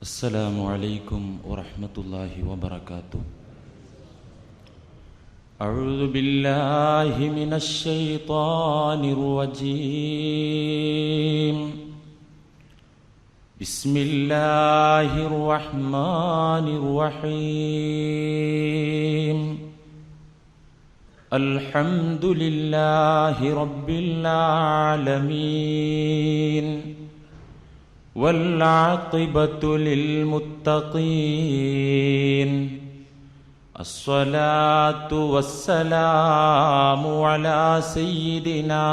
السلام عليكم ورحمة الله وبركاته. أعوذ بالله من الشيطان الرجيم. بسم الله الرحمن الرحيم. الحمد لله رب العالمين والعاقبة للمتقين. الصلاة والسلام على سيدنا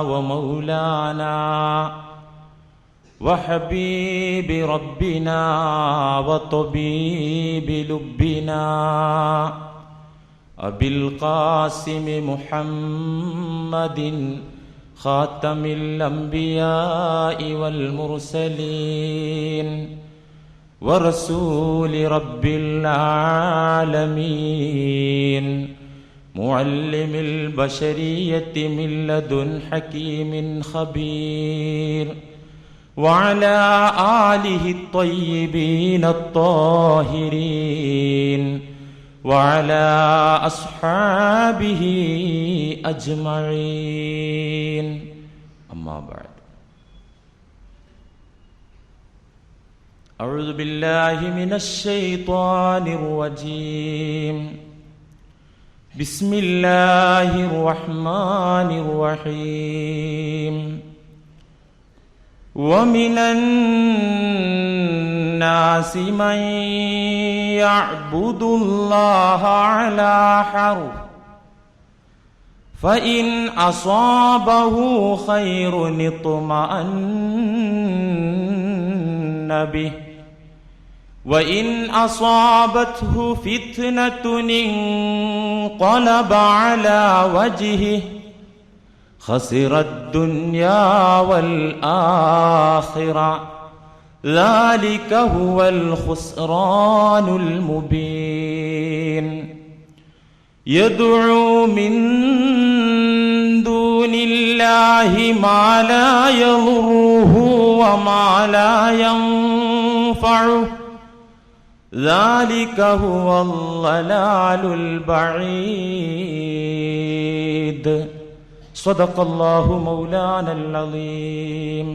ومولانا وحبيب ربنا وطبيب لبنا أبي القاسم محمد خاتم الأنبياء والمرسلين ورسول رب العالمين معلم البشرية من لدن حكيم خبير وعلى آله الطيبين الطاهرين وعلى أصحابه أجمعين. أما بعد. أعوذ بالله من الشيطان الرجيم. بسم الله الرحمن الرحيم. ومن الناس من يعبد الله على حرف فإن أصابه خير اطمأن به وإن أصابته فتنة انقلب على وجهه خسر الدنيا والآخرة ذلك هو الخسران المبين. يدعو من دون الله ما لا يضره وما لا ينفعه ذلك هو الضلال البعيد. صدق الله مولانا العظيم.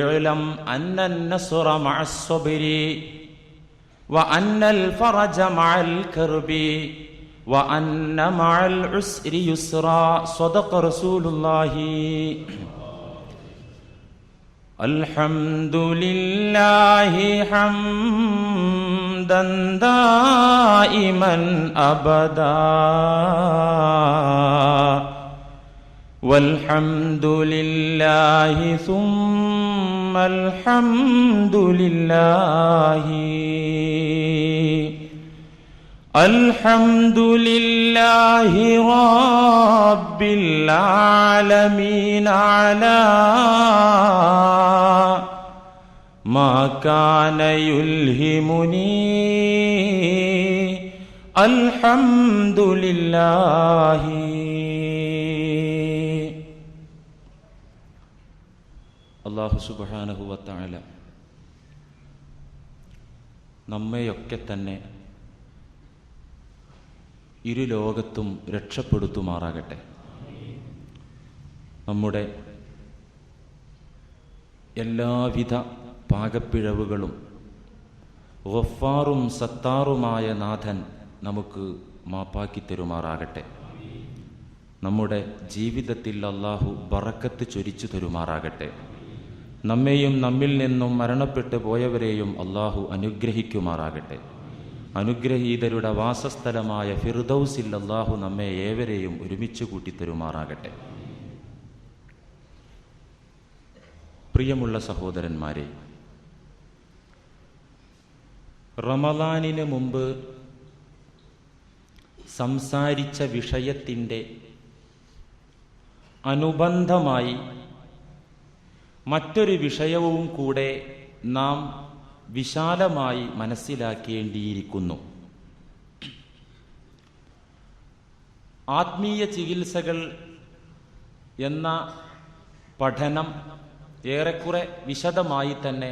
اعلم أن النصر مع الصبر وأن الفرج مع الكرب وأن مع العسر يسرا. صدق رسول الله. الحمد لله حمدا دائما أبدا والحمد لله ثم الحمد لله. الحمد لله رب العالمين على ما كان يلهمني. الحمد لله. അല്ലാഹു സുബ്ഹാനഹു വ തആല നമ്മയൊക്കെ തന്നെ ഇരു ലോകത്തും രക്ഷപ്പെടുത്തുമാറാകട്ടെ. നമ്മുടെ എല്ലാവിധ പാകപ്പിഴവുകളും ഗഫാറും സത്താറുമായ നാഥൻ നമുക്ക് മാപ്പാക്കി തരുമാറാകട്ടെ. നമ്മുടെ ജീവിതത്തിൽ അല്ലാഹു ബറക്കത്ത് ചൊരിച്ചു തരുമാറാകട്ടെ. നമ്മെയും നമ്മിൽ നിന്നും മരണപ്പെട്ടു പോയവരെയും അല്ലാഹു അനുഗ്രഹിക്കുമാറാകട്ടെ. അനുഗ്രഹീതരുടെ വാസസ്ഥലമായ ഫിർദൗസിൽ അല്ലാഹു നമ്മെ ഏവരെയും ഒരുമിച്ച് കൂട്ടിത്തരുമാറാകട്ടെ. പ്രിയമുള്ള സഹോദരന്മാരെ, റമളാനിന് മുമ്പ് സംസാരിച്ച വിഷയത്തിൻ്റെ അനുബന്ധമായി മറ്റൊരു വിഷയവും കൂടെ നാം വിശാലമായി മനസ്സിലാക്കേണ്ടിയിരിക്കുന്നു. ആത്മീയ ചികിത്സകൾ എന്ന പഠനം ഏറെക്കുറെ വിശദമായി തന്നെ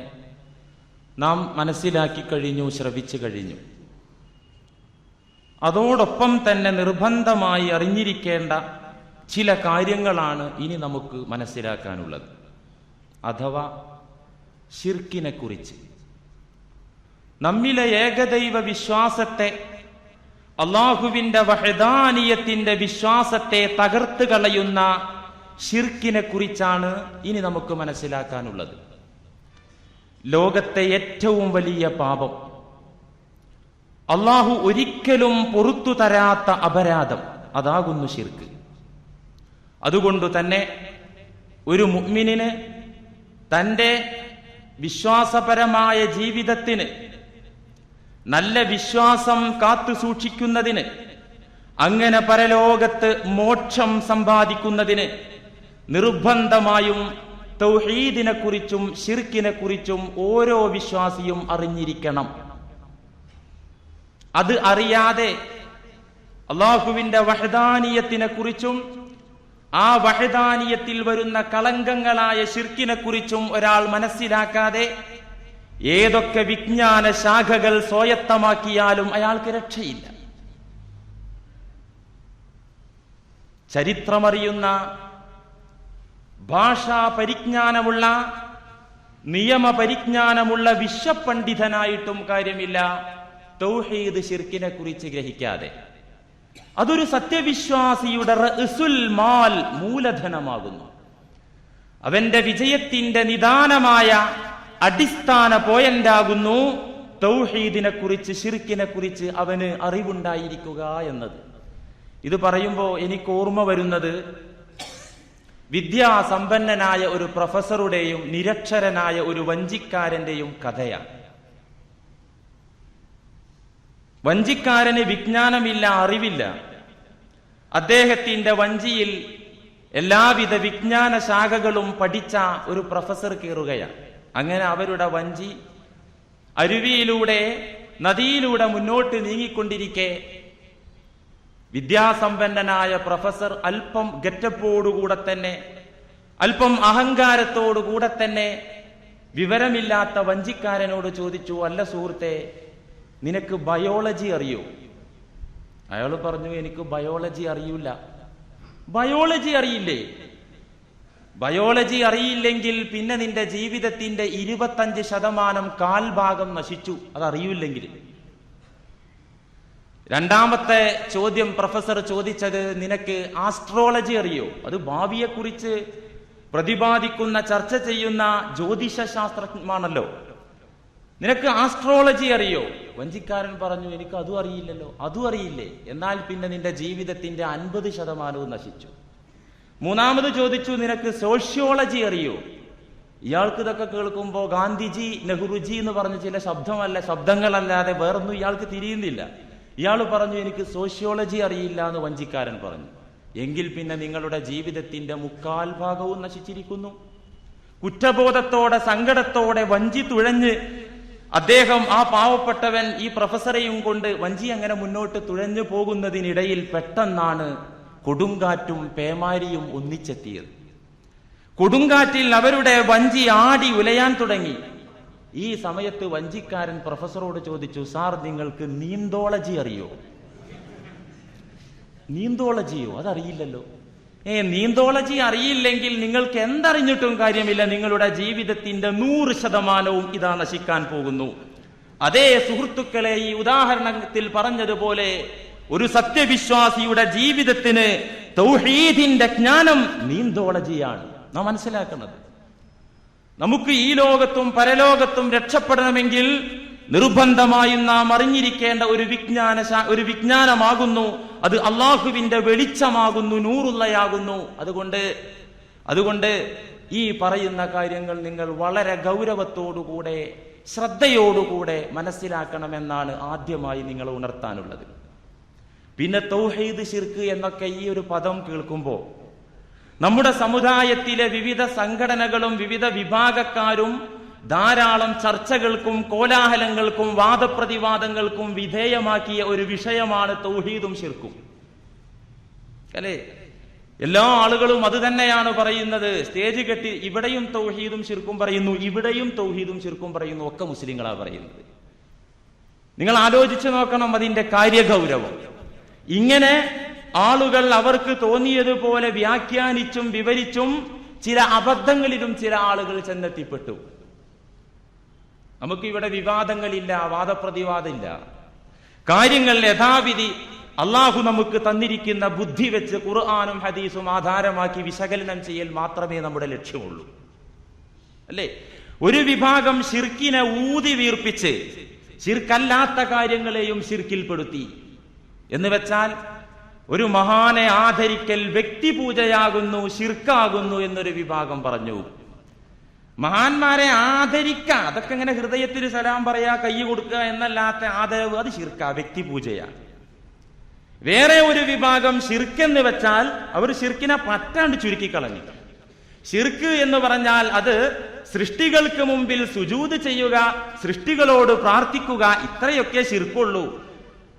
നാം മനസ്സിലാക്കി കഴിഞ്ഞു, ശ്രവിച്ചു കഴിഞ്ഞു. അതോടൊപ്പം തന്നെ നിർബന്ധമായി അറിഞ്ഞിരിക്കേണ്ട ചില കാര്യങ്ങളാണ് ഇനി നമുക്ക് മനസ്സിലാക്കാനുള്ളത്. അഥവാ ശിർക്കിനെ കുറിച്ച്. നമ്മിലെ ഏകദൈവ വിശ്വാസത്തെ, അള്ളാഹുവിന്റെ വഹദാനിയത്തിന്റെ വിശ്വാസത്തെ തകർത്ത് കളയുന്ന ശിർക്കിനെ കുറിച്ചാണ് ഇനി നമുക്ക് മനസ്സിലാക്കാനുള്ളത്. ലോകത്തെ ഏറ്റവും വലിയ പാപം, അള്ളാഹു ഒരിക്കലും പൊറുത്തു തരാത്ത അപരാധം, അതാകുന്നു ശിർക്ക്. അതുകൊണ്ട് തന്നെ ഒരു മുഅ്മിനിന് തന്റെ വിശ്വാസപരമായ ജീവിതത്തിന് നല്ല വിശ്വാസം കാത്തു സൂക്ഷിക്കുന്നതിന്, അങ്ങനെ പരലോകത്ത് മോക്ഷം സമ്പാദിക്കുന്നതിന് നിർബന്ധമായും തൗഹീദിനെ കുറിച്ചും ശിർക്കിനെ കുറിച്ചും ഓരോ വിശ്വാസിയും അറിഞ്ഞിരിക്കണം. അത് അറിയാതെ അള്ളാഹുവിന്റെ വഹദാനിയത്തിനെ കുറിച്ചും ആ വഹദാനിയത്തിൽ വരുന്ന കളങ്കങ്ങളായ ശിർക്കിനെ കുറിച്ചും ഒരാൾ മനസ്സിലാക്കാതെ ഏതൊക്കെ വിജ്ഞാന ശാഖകൾ സ്വായത്തമാക്കിയാലും അയാൾക്ക് രക്ഷയില്ല. ചരിത്രമറിയുന്ന, ഭാഷാ പരിജ്ഞാനമുള്ള, നിയമ പരിജ്ഞാനമുള്ള വിശ്വപണ്ഡിതനായിട്ടും കാര്യമില്ല തൗഹീദ് ശിർക്കിനെ കുറിച്ച് ഗ്രഹിക്കാതെ. അതൊരു സത്യവിശ്വാസിയുടെ റഅ്സുൽ മാൽ, മൂലധനമാകുന്നു. അവന്റെ വിജയത്തിന്റെ നിദാനമായ അടിസ്ഥാന പോയിന്റാകുന്നു തൗഹീദിനെ കുറിച്ച്, ശിർക്കിനെ കുറിച്ച് അവന് അറിവുണ്ടായിരിക്കുക എന്നത്. ഇത് പറയുമ്പോൾ എനിക്ക് ഓർമ്മ വരുന്നത് വിദ്യാസമ്പന്നനായ ഒരു പ്രൊഫസറുടെയും നിരക്ഷരനായ ഒരു വഞ്ചിക്കാരന്റെയും കഥയാണ്. വഞ്ചിക്കാരന് വിജ്ഞാനമില്ല, അറിവില്ല. അദ്ദേഹത്തിന്റെ വഞ്ചിയിൽ എല്ലാവിധ വിജ്ഞാന ശാഖകളും പഠിച്ച ഒരു പ്രൊഫസർ കയറുകയാണ്. അങ്ങനെ അവരുടെ വഞ്ചി അരുവിയിലൂടെ, നദിയിലൂടെ മുന്നോട്ട് നീങ്ങിക്കൊണ്ടിരിക്കെ വിദ്യാസമ്പന്നനായ പ്രൊഫസർ അല്പം ഗെറ്റപ്പോടുകൂടെ തന്നെ, അല്പം അഹങ്കാരത്തോടുകൂടെ തന്നെ വിവരമില്ലാത്ത വഞ്ചിക്കാരനോട് ചോദിച്ചു, അല്ല സുഹൃത്തെ, നിനക്ക് ബയോളജി അറിയോ? അയാൾ പറഞ്ഞു, എനിക്ക് ബയോളജി അറിയില്ല. ബയോളജി അറിയില്ലേ? ബയോളജി അറിയില്ലെങ്കിൽ പിന്നെ നിന്റെ ജീവിതത്തിന്റെ 25% കാൽഭാഗം നശിച്ചു, അതറിയില്ലെങ്കിൽ. രണ്ടാമത്തെ ചോദ്യം പ്രൊഫസർ ചോദിച്ചത്, നിനക്ക് ആസ്ട്രോളജി അറിയോ? അത് ഭാവിയെക്കുറിച്ച് പ്രതിപാദിക്കുന്ന, ചർച്ച ചെയ്യുന്ന ജ്യോതിഷ ശാസ്ത്രജ്ഞമാണല്ലോ. നിനക്ക് ആസ്ട്രോളജി അറിയോ? വഞ്ചിക്കാരൻ പറഞ്ഞു, എനിക്ക് അതും അറിയില്ലല്ലോ. അതും അറിയില്ലേ? എന്നാൽ പിന്നെ നിന്റെ ജീവിതത്തിന്റെ 50% നശിച്ചു. മൂന്നാമത് ചോദിച്ചു, നിനക്ക് സോഷ്യോളജി അറിയോ? ഇയാൾക്ക് ഇതൊക്കെ കേൾക്കുമ്പോൾ ഗാന്ധിജി, നെഹ്റുജി എന്ന് പറഞ്ഞ ചില ശബ്ദങ്ങളല്ലാതെ വേറൊന്നും ഇയാൾക്ക് തിരിയുന്നില്ല. ഇയാൾ പറഞ്ഞു, എനിക്ക് സോഷ്യോളജി അറിയില്ല എന്ന് വഞ്ചിക്കാരൻ പറഞ്ഞു. എങ്കിൽ പിന്നെ നിങ്ങളുടെ ജീവിതത്തിന്റെ 3/4 നശിച്ചിരിക്കുന്നു. കുറ്റബോധത്തോടെ, സങ്കടത്തോടെ വഞ്ചി തുഴഞ്ഞ് അദ്ദേഹം, ആ പാവപ്പെട്ടവൻ, ഈ പ്രൊഫസറെയും കൊണ്ട് വഞ്ചി അങ്ങനെ മുന്നോട്ട് തുഴഞ്ഞു പോകുന്നതിനിടയിൽ പെട്ടെന്നാണ് കൊടുങ്കാറ്റും പേമാരിയും ഒന്നിച്ചെത്തിയത്. കൊടുങ്കാറ്റിൽ അവരുടെ വഞ്ചി ആടി ഉലയാൻ തുടങ്ങി. ഈ സമയത്ത് വഞ്ചിക്കാരൻ പ്രൊഫസറോട് ചോദിച്ചു, സാർ, നിങ്ങൾക്ക് നീന്തോളജി അറിയോ? നീന്തോളജിയോ? അതറിയില്ലല്ലോ. നീന്തോളജി അറിയില്ലെങ്കിൽ നിങ്ങൾക്ക് എന്തറിഞ്ഞിട്ടും കാര്യമില്ല. നിങ്ങളുടെ ജീവിതത്തിന്റെ 100% ഇതാ നശിക്കാൻ പോകുന്നു. അതേ സുഹൃത്തുക്കളെ, ഈ ഉദാഹരണത്തിൽ പറഞ്ഞതുപോലെ ഒരു സത്യവിശ്വാസിയുടെ ജീവിതത്തിന് തൗഹീദിന്റെ ജ്ഞാനം നീന്തോളജിയാണ് നാം മനസ്സിലാക്കുന്നത്. നമുക്ക് ഈ ലോകത്തും പരലോകത്തും രക്ഷപ്പെടണമെങ്കിൽ നിർബന്ധമായും നാം അറിഞ്ഞിരിക്കേണ്ട ഒരു വിജ്ഞാനമാകുന്നു. അത് അള്ളാഹുവിന്റെ വെളിച്ചമാകുന്നു, നൂറുള്ളയാകുന്നു. അതുകൊണ്ട് ഈ പറയുന്ന കാര്യങ്ങൾ നിങ്ങൾ വളരെ ഗൗരവത്തോടുകൂടെ, ശ്രദ്ധയോടുകൂടെ മനസ്സിലാക്കണമെന്നാണ് ആദ്യമായി നിങ്ങൾ ഉണർത്താനുള്ളത്. പിന്നെ തൗഹീദ്, ശിർക്ക് എന്നൊക്കെ ഈ ഒരു പദം കേൾക്കുമ്പോൾ നമ്മുടെ സമുദായത്തിലെ വിവിധ സംഘടനകളും വിവിധ വിഭാഗക്കാരും ധാരാളം ചർച്ചകൾക്കും കോലാഹലങ്ങൾക്കും വാദപ്രതിവാദങ്ങൾക്കും വിധേയമാക്കിയ ഒരു വിഷയമാണ് തൗഹീദും ശിർക്കും, അല്ലേ? എല്ലാ ആളുകളും അത് തന്നെയാണ് പറയുന്നത്. സ്റ്റേജ് കെട്ടി ഇവിടെയും തൗഹീദും ശിർക്കും പറയുന്നു, ഇവിടെയും തൗഹീദും ശിർക്കും പറയുന്നു, ഒക്കെ മുസ്ലിങ്ങളാ പറയുന്നത്. നിങ്ങൾ ആലോചിച്ചു നോക്കണം അതിന്റെ കാര്യഗൗരവം. ഇങ്ങനെ ആളുകൾ അവർക്ക് തോന്നിയതുപോലെ വ്യാഖ്യാനിച്ചും വിവരിച്ചും ചില അബദ്ധങ്ങളിലും ചില ആളുകൾ ചെന്നെത്തിപ്പെട്ടു. നമുക്കിവിടെ വിവാദങ്ങളില്ല, വാദപ്രതിവാദമില്ല. കാര്യങ്ങൾ യഥാവിധി അള്ളാഹു നമുക്ക് തന്നിരിക്കുന്ന ബുദ്ധി വെച്ച് ഖുർആനും ഹദീസും ആധാരമാക്കി വിശകലനം ചെയ്യൽ മാത്രമേ നമ്മുടെ ലക്ഷ്യമുള്ളൂ, അല്ലേ? ഒരു വിഭാഗം ശിർക്കിനെ ഊതി വീർപ്പിച്ച് ശിർക്കല്ലാത്ത കാര്യങ്ങളെയും ശിർക്കിൽപ്പെടുത്തി എന്ന് വെച്ചാൽ ഒരു മഹാനെ ആദരിക്കൽ വ്യക്തിപൂജയാകുന്നു, ശിർക്കാകുന്നു എന്നൊരു വിഭാഗം പറഞ്ഞു. മഹാന്മാരെ ആദരിക്കുക, അതൊക്കെ ഇങ്ങനെ ഹൃദയത്തിൽ സലാം പറയാ, കൈ കൊടുക്കുക എന്നല്ലാത്ത ആദരവ്, അത് ശിർക്ക, വ്യക്തിപൂജയാണ്. വേറെ ഒരു വിഭാഗം ശിർക്ക് വെച്ചാൽ അവർ ശിർക്കിനെ പറ്റാണ്ട് ചുരുക്കിക്കളഞ്ഞു. ശിർക്ക് എന്ന് പറഞ്ഞാൽ അത് സൃഷ്ടികൾക്ക് മുമ്പിൽ സുജൂദ് ചെയ്യുക, സൃഷ്ടികളോട് പ്രാർത്ഥിക്കുക, ഇത്രയൊക്കെ ശിർക്കുള്ളൂ,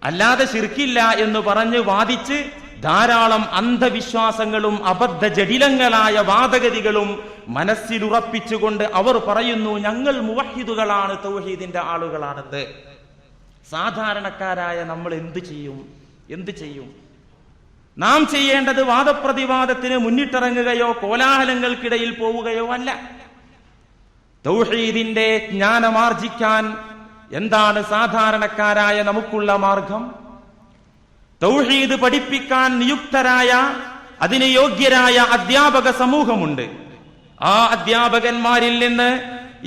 അല്ലാതെ ശിർക്കില്ല എന്ന് പറഞ്ഞ് വാദിച്ച് ധാരാളം അന്ധവിശ്വാസങ്ങളും അബദ്ധ ജടിലങ്ങളായ വാദഗതികളും മനസ്സിലുറപ്പിച്ചുകൊണ്ട് അവർ പറയുന്നു ഞങ്ങൾ മുവഹിദുകളാണ്, തൗഹീദിന്റെ ആളുകളാണെന്ന്. സാധാരണക്കാരായ നമ്മൾ എന്ത് ചെയ്യും? നാം ചെയ്യേണ്ടത് വാദപ്രതിവാദത്തിന് മുന്നിട്ടിറങ്ങുകയോ കോലാഹലങ്ങൾക്കിടയിൽ പോവുകയോ അല്ല. തൗഹീദിന്റെ ജ്ഞാനമാർജിക്കാൻ എന്താണ് സാധാരണക്കാരായ നമുക്കുള്ള മാർഗം? തൗഹീദ് പഠിപ്പിക്കാൻ നിയുക്തരായ, അതിന് യോഗ്യരായ അധ്യാപക സമൂഹമുണ്ട്. ആ അധ്യാപകന്മാരിൽ നിന്ന്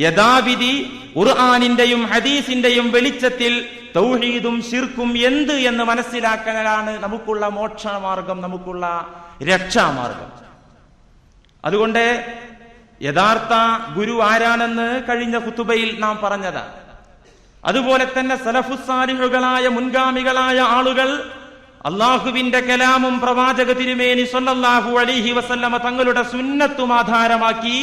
യഥാവിധി ഖുർആനിന്റെയും ഹദീസിന്റെയും വെളിച്ചത്തിൽ തൗഹീദും ശിർക്കും എന്ത് എന്ന് മനസ്സിലാക്കാനാണ് നമുക്കുള്ള മോക്ഷമാർഗം, നമുക്കുള്ള രക്ഷാമാർഗം. അതുകൊണ്ട് യഥാർത്ഥ ഗുരു ആരാണെന്ന് കഴിഞ്ഞ ഖുതുബയിൽ നാം പറഞ്ഞതാണ്. അതുപോലെ തന്നെ സലഫുസ്സാലിഹുകളായ മുൻഗാമികളായ ആളുകൾ അള്ളാഹുവിന്റെ കലാമും പ്രവാചക തിരുമേനി സ്വല്ലല്ലാഹു അലൈഹി വസല്ലമ തങ്ങളുടെ സുന്നത്തും ആധാരമാക്കി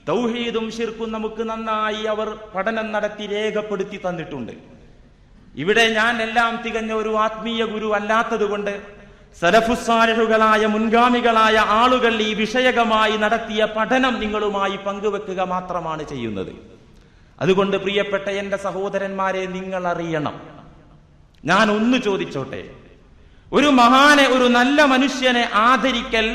തൗഹീദും ശിർക്കും നമുക്ക് നന്നായി അവർ പഠനം നടത്തി രേഖപ്പെടുത്തി തന്നിട്ടുണ്ട്. ഇവിടെ ഞാൻ എല്ലാം തികഞ്ഞ ഒരു ആത്മീയ ഗുരു അല്ലാത്തത് കൊണ്ട് സലഫുസ്സാലിഹുകളായ മുൻഗാമികളായ ആളുകൾ ഈ വിഷയകമായി നടത്തിയ പഠനം നിങ്ങളുമായി പങ്കുവെക്കുക മാത്രമാണ് ചെയ്യുന്നത്. അതുകൊണ്ട് പ്രിയപ്പെട്ട എന്റെ സഹോദരന്മാരെ, നിങ്ങൾ അറിയണം. ഞാൻ ഒന്ന് ചോദിച്ചോട്ടെ, ഒരു മഹാനെ, ഒരു നല്ല മനുഷ്യനെ ആദരിക്കൽ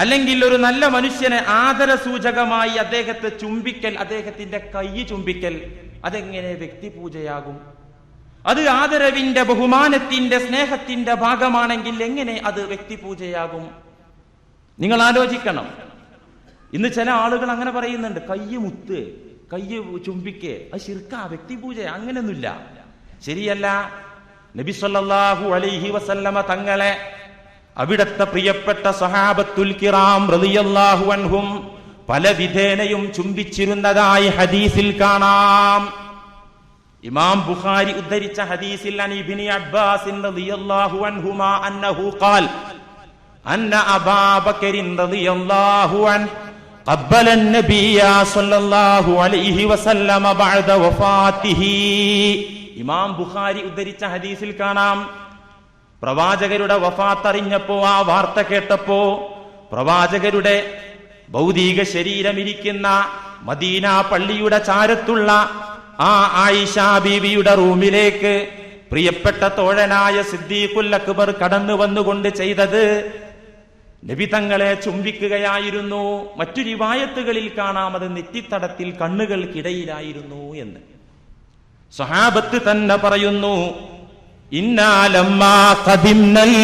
അല്ലെങ്കിൽ ഒരു നല്ല മനുഷ്യനെ ആദരസൂചകമായി അദ്ദേഹത്തെ ചുംബിക്കൽ, അദ്ദേഹത്തിന്റെ കൈ ചുംബിക്കൽ, അതെങ്ങനെ വ്യക്തിപൂജയാകും? അത് ആദരവിന്റെ, ബഹുമാനത്തിന്റെ, സ്നേഹത്തിന്റെ ഭാഗമാണെങ്കിൽ എങ്ങനെ അത് വ്യക്തിപൂജയാകും? നിങ്ങൾ ആലോചിക്കണം. ഇന്ന് ചില ആളുകൾ അങ്ങനെ പറയുന്നുണ്ട്, കയ്യ് മുത്ത്, കയ്യ് ചുംബിക്ക്, അത് ശിർക്കാ, വ്യക്തിപൂജ, അങ്ങനെയൊന്നുമില്ല, ശരിയല്ല. നബി സല്ലല്ലാഹു അലൈഹി വസല്ലമ തങ്ങളെ അവിടത്തെ പ്രിയപ്പെട്ട സഹാബത്തുൽ കിറാം റളിയല്ലാഹു അൻഹും പല വിധേനയും ചുംബിച്ചിരുന്നതായി ഹദീസിൽ കാണാം. ഇമാം ബുഖാരി ഉദ്ധരിച്ച ഹദീസിൽ അൻ ഇബ്നു അബ്ബാസ് റളിയല്ലാഹു അൻഹുമാ അന്നഹു ഖാൽ അന്ന അബാ ബക്കർ റളിയല്ലാഹു അൻഹു ഖബ്ബല അൻ-നബിയ സ്വല്ലല്ലാഹു അലൈഹി വസല്ലമ ബഅദ വഫാത്തിഹി. ഇമാം ബുഖാരി ഉദ്ധരിച്ച ഹദീസിൽ കാണാം, പ്രവാചകരുടെ വഫാത്ത് അറിഞ്ഞപ്പോ, ആ വാർത്ത കേട്ടപ്പോ, പ്രവാചകരുടെ ഭൗതിക ശരീരമിരിക്കുന്ന മദീന പള്ളിയുടെ ചാരത്തുള്ള ആ ആയിഷ ബീവിയുടെ റൂമിലേക്ക് പ്രിയപ്പെട്ട തോഴനായ സിദ്ദീഖുൽ അക്ബർ കടന്നു വന്നുകൊണ്ട് ചെയ്തത് നബി തങ്ങളെ ചുംബിക്കുകയായിരുന്നു. മറ്റു റിവായത്തുകളിൽ കാണാം അത് നെറ്റിത്തടത്തിൽ കണ്ണുകൾക്കിടയിലായിരുന്നു എന്ന്. സ്വഹാബത്ത് തന്നെ പറയുന്നു, ഇന്നാ ലമ്മാ ഖദിംനൽ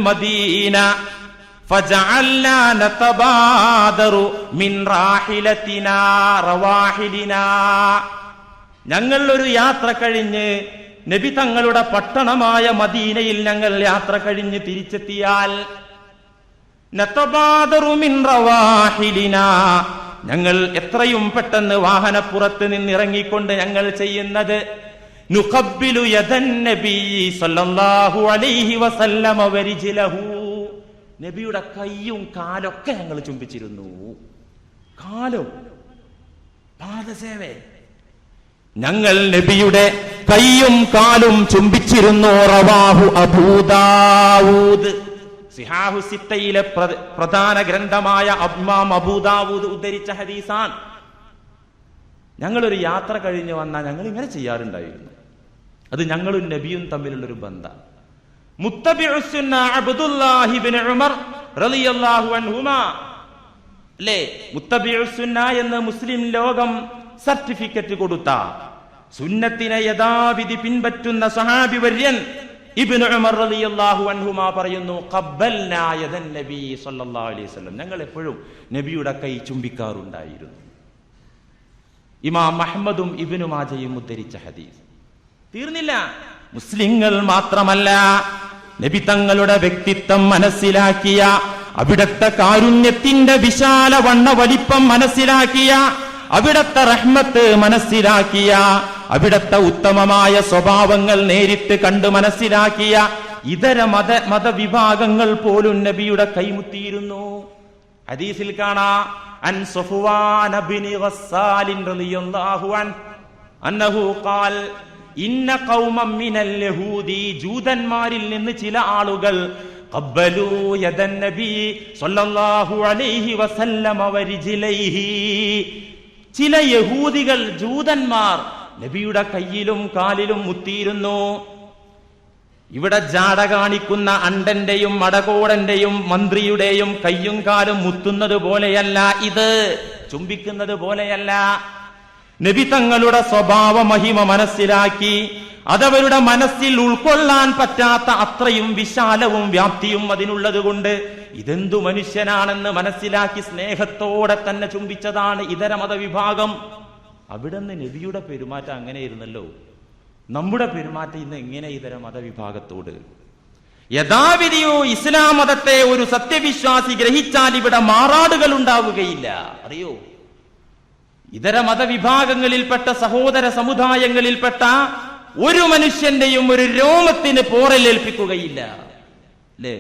മദീന ഫജഅൽനാ നതബാദറു മിൻ റവാഹിലിനാ. ഞങ്ങൾ ഒരു യാത്ര കഴിഞ്ഞ് നബി തങ്ങളുടെ പട്ടണമായ മദീനയിൽ ഞങ്ങൾ യാത്ര കഴിഞ്ഞ് തിരിച്ചെത്തിയാൽ നതബാദറു മിൻ റവാഹിലിനാ, ഞങ്ങൾ എത്രയും പെട്ടെന്ന് വാഹനപ്പുറത്ത് നിന്നിറങ്ങിക്കൊണ്ട് ഞങ്ങൾ ചെയ്യുന്നത് നുഖബ്ബിലു യദൻ നബി സല്ലല്ലാഹു അലൈഹി വസല്ലമ വരിജ്ലഹു, നബിയുടെ കൈയും കാലൊക്കെ ഞങ്ങൾ ചുംബിച്ചിരുന്നു. കാലും പാദസേവ ഞങ്ങൾ നബിയുടെ കൈയും കാലും ചുംബിച്ചിരുന്നു. റവാഹു അബൂദാവൂദ്. സിഹാഹു സിത്തയിലെ പ്രധാന ഗ്രന്ഥമായ ഇമാം അബൂദാവൂദ് ഉദ്ധരിച്ച ഹദീസാൻ. ഞങ്ങളൊരു യാത്ര കഴിഞ്ഞ് വന്നാൽ ഞങ്ങൾ ഇങ്ങനെ ചെയ്യാറുണ്ടായിരുന്നു. അത് ഞങ്ങളും നബിയും തമ്മിലുള്ളൊരു ബന്ധം. മുത്തബിഉസ് സുന്ന അബ്ദുല്ലാഹി ഇബ്നു ഉമർ റളിയല്ലാഹു അൻഹുമാ, അല്ലേ? മുത്തബിഉസ് സുന്ന എന്ന് മുസ്ലിം ലോകം സർട്ടിഫിക്കറ്റ് കൊടുത്ത സുന്നത്തിനെ യഥാവിധി പിൻപറ്റുന്ന സഹാബി വര്യൻ ഇബ്നു ഉമർ റളിയല്ലാഹു അൻഹുമാ പറയുന്നു, ഖബ്ബൽനാ യദൻ നബി സ്വല്ലല്ലാഹു അലൈഹി വസല്ലം, ഞങ്ങൾ എപ്പോഴും നബിയുടെ കൈ ചുംബിക്കാറുണ്ടായിരുന്നു. ഇമാം അഹ്മദും ഇബ്നു മാജയും ഉദ്ധരിച്ച ഹദീസ്. തീർന്നില്ല. മുസ്ലിങ്ങൾ മാത്രമല്ല, നബി തങ്ങളുടെ വ്യക്തിത്വം മനസ്സിലാക്കിയ, അവിടത്തെ കാരുണ്യത്തിന്റെ വിശാല വണ്ണ വലിപ്പം മനസ്സിലാക്കിയ, അവിടത്തെ റഹ്മത്ത് മനസ്സിലാക്കിയ, അവിടത്തെ ഉത്തമമായ സ്വഭാവങ്ങൾ നേരിട്ട് കണ്ട് മനസ്സിലാക്കിയ ഇതര മതവിഭാഗങ്ങൾ പോലും നബിയുടെ കൈമുത്തിയിരുന്നു. ഹദീസിൽ കാണാ, അൻ സഫ്വാൻ ഇബ്നു ഗസ്സാൽ റളിയല്ലാഹു അൻഹു അന്നഹു ഖാൽ ഇന്ന ഖൗമൻ മിനൽ യഹൂദി, ജൂതന്മാരിൽ നിന്ന് ചില ആളുകൾ ഖബ്ബലൂ യദൻ നബി സ്വല്ലല്ലാഹു അലൈഹി വസല്ലമ വരിജിലൈഹി, ചില യഹൂദികൾ ജൂതന്മാർ നബിയുടെ കയ്യിലും കാലിലും മുത്തിയിരുന്നു. ഇവിടെ ജാട കാണിക്കുന്ന അണ്ടന്റെയും മടകോടന്റെയും മന്ത്രിയുടെയും കയ്യും കാലും മുത്തുന്നത് പോലെയല്ല, ഇത് ചുംബിക്കുന്നത് പോലെയല്ല. നബി തങ്ങളുടെ സ്വഭാവ മഹിമ മനസ്സിലാക്കി അതവരുടെ മനസ്സിൽ ഉൾക്കൊള്ളാൻ പറ്റാത്ത അത്രയും വിശാലവും വ്യാപ്തിയും അതിനുള്ളത് കൊണ്ട് ഇതെന്തു മനുഷ്യനാണെന്ന് മനസ്സിലാക്കി സ്നേഹത്തോടെ തന്നെ ചുംബിച്ചതാണ് ഇതര മതവിഭാഗം. അവിടുന്ന് നബിയുടെ പെരുമാറ്റം അങ്ങനെയായിരുന്നല്ലോ. നമ്മുടെ പെരുമാറ്റം ഇന്ന് എങ്ങനെ ഇതര മതവിഭാഗത്തോട്? യഥാവിധിയോ ഇസ്ലാം മതത്തെ ഒരു സത്യവിശ്വാസി ഗ്രഹിച്ചാൽ ഇവിടെ മാറാടുകൾ ഉണ്ടാവുകയില്ല. അറിയോ, ഇതര മതവിഭാഗങ്ങളിൽപ്പെട്ട സഹോദര സമുദായങ്ങളിൽപ്പെട്ട ഒരു മനുഷ്യന്റെയും ഒരു രോമത്തിന് പോറലേൽപ്പിക്കുകയില്ല, അല്ലേ?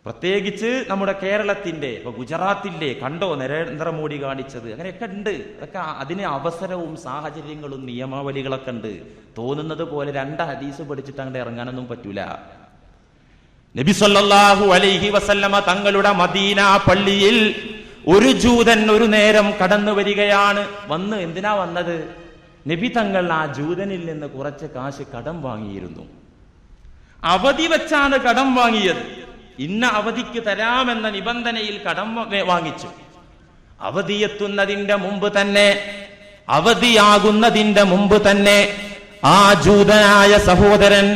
പ്രത്യേകിച്ച് നമ്മുടെ കേരളത്തിന്റെ, ഇപ്പൊ ഗുജറാത്തിന്റെ കണ്ടോ നരേന്ദ്രമോദി കാണിച്ചത്? അങ്ങനെയൊക്കെ ഉണ്ട്. അതൊക്കെ അതിന് അവസരവും സാഹചര്യങ്ങളും നിയമാവലികളൊക്കെ ഉണ്ട്. തോന്നുന്നത് പോലെ രണ്ട് ഹദീസ് പഠിച്ചിട്ട് അങ്ങോട്ട് ഇറങ്ങാനൊന്നും പറ്റൂല. നബി സല്ലല്ലാഹു അലൈഹി വസല്ലമ തങ്ങളുടെ മദീന പള്ളിയിൽ ഒരു ജൂതൻ ഒരു നേരം കടന്നു വരികയാണ്. എന്തിനാ വന്നത്? നബി തങ്ങൾ ആ ജൂതനിൽ നിന്ന് കുറച്ച് കാശ് കടം വാങ്ങിയിരുന്നു. അവധി വെച്ചാണ് കടം വാങ്ങിയത്. ഇന്ന അവധിക്ക് തരാമെന്ന നിബന്ധനയിൽ കടം വാങ്ങിച്ചു. അവധിയെത്തുന്നതിന്റെ മുമ്പ് തന്നെ, അവധിയാകുന്നതിന്റെ മുമ്പ് തന്നെ ആ ജൂതനായ സഹോദരൻ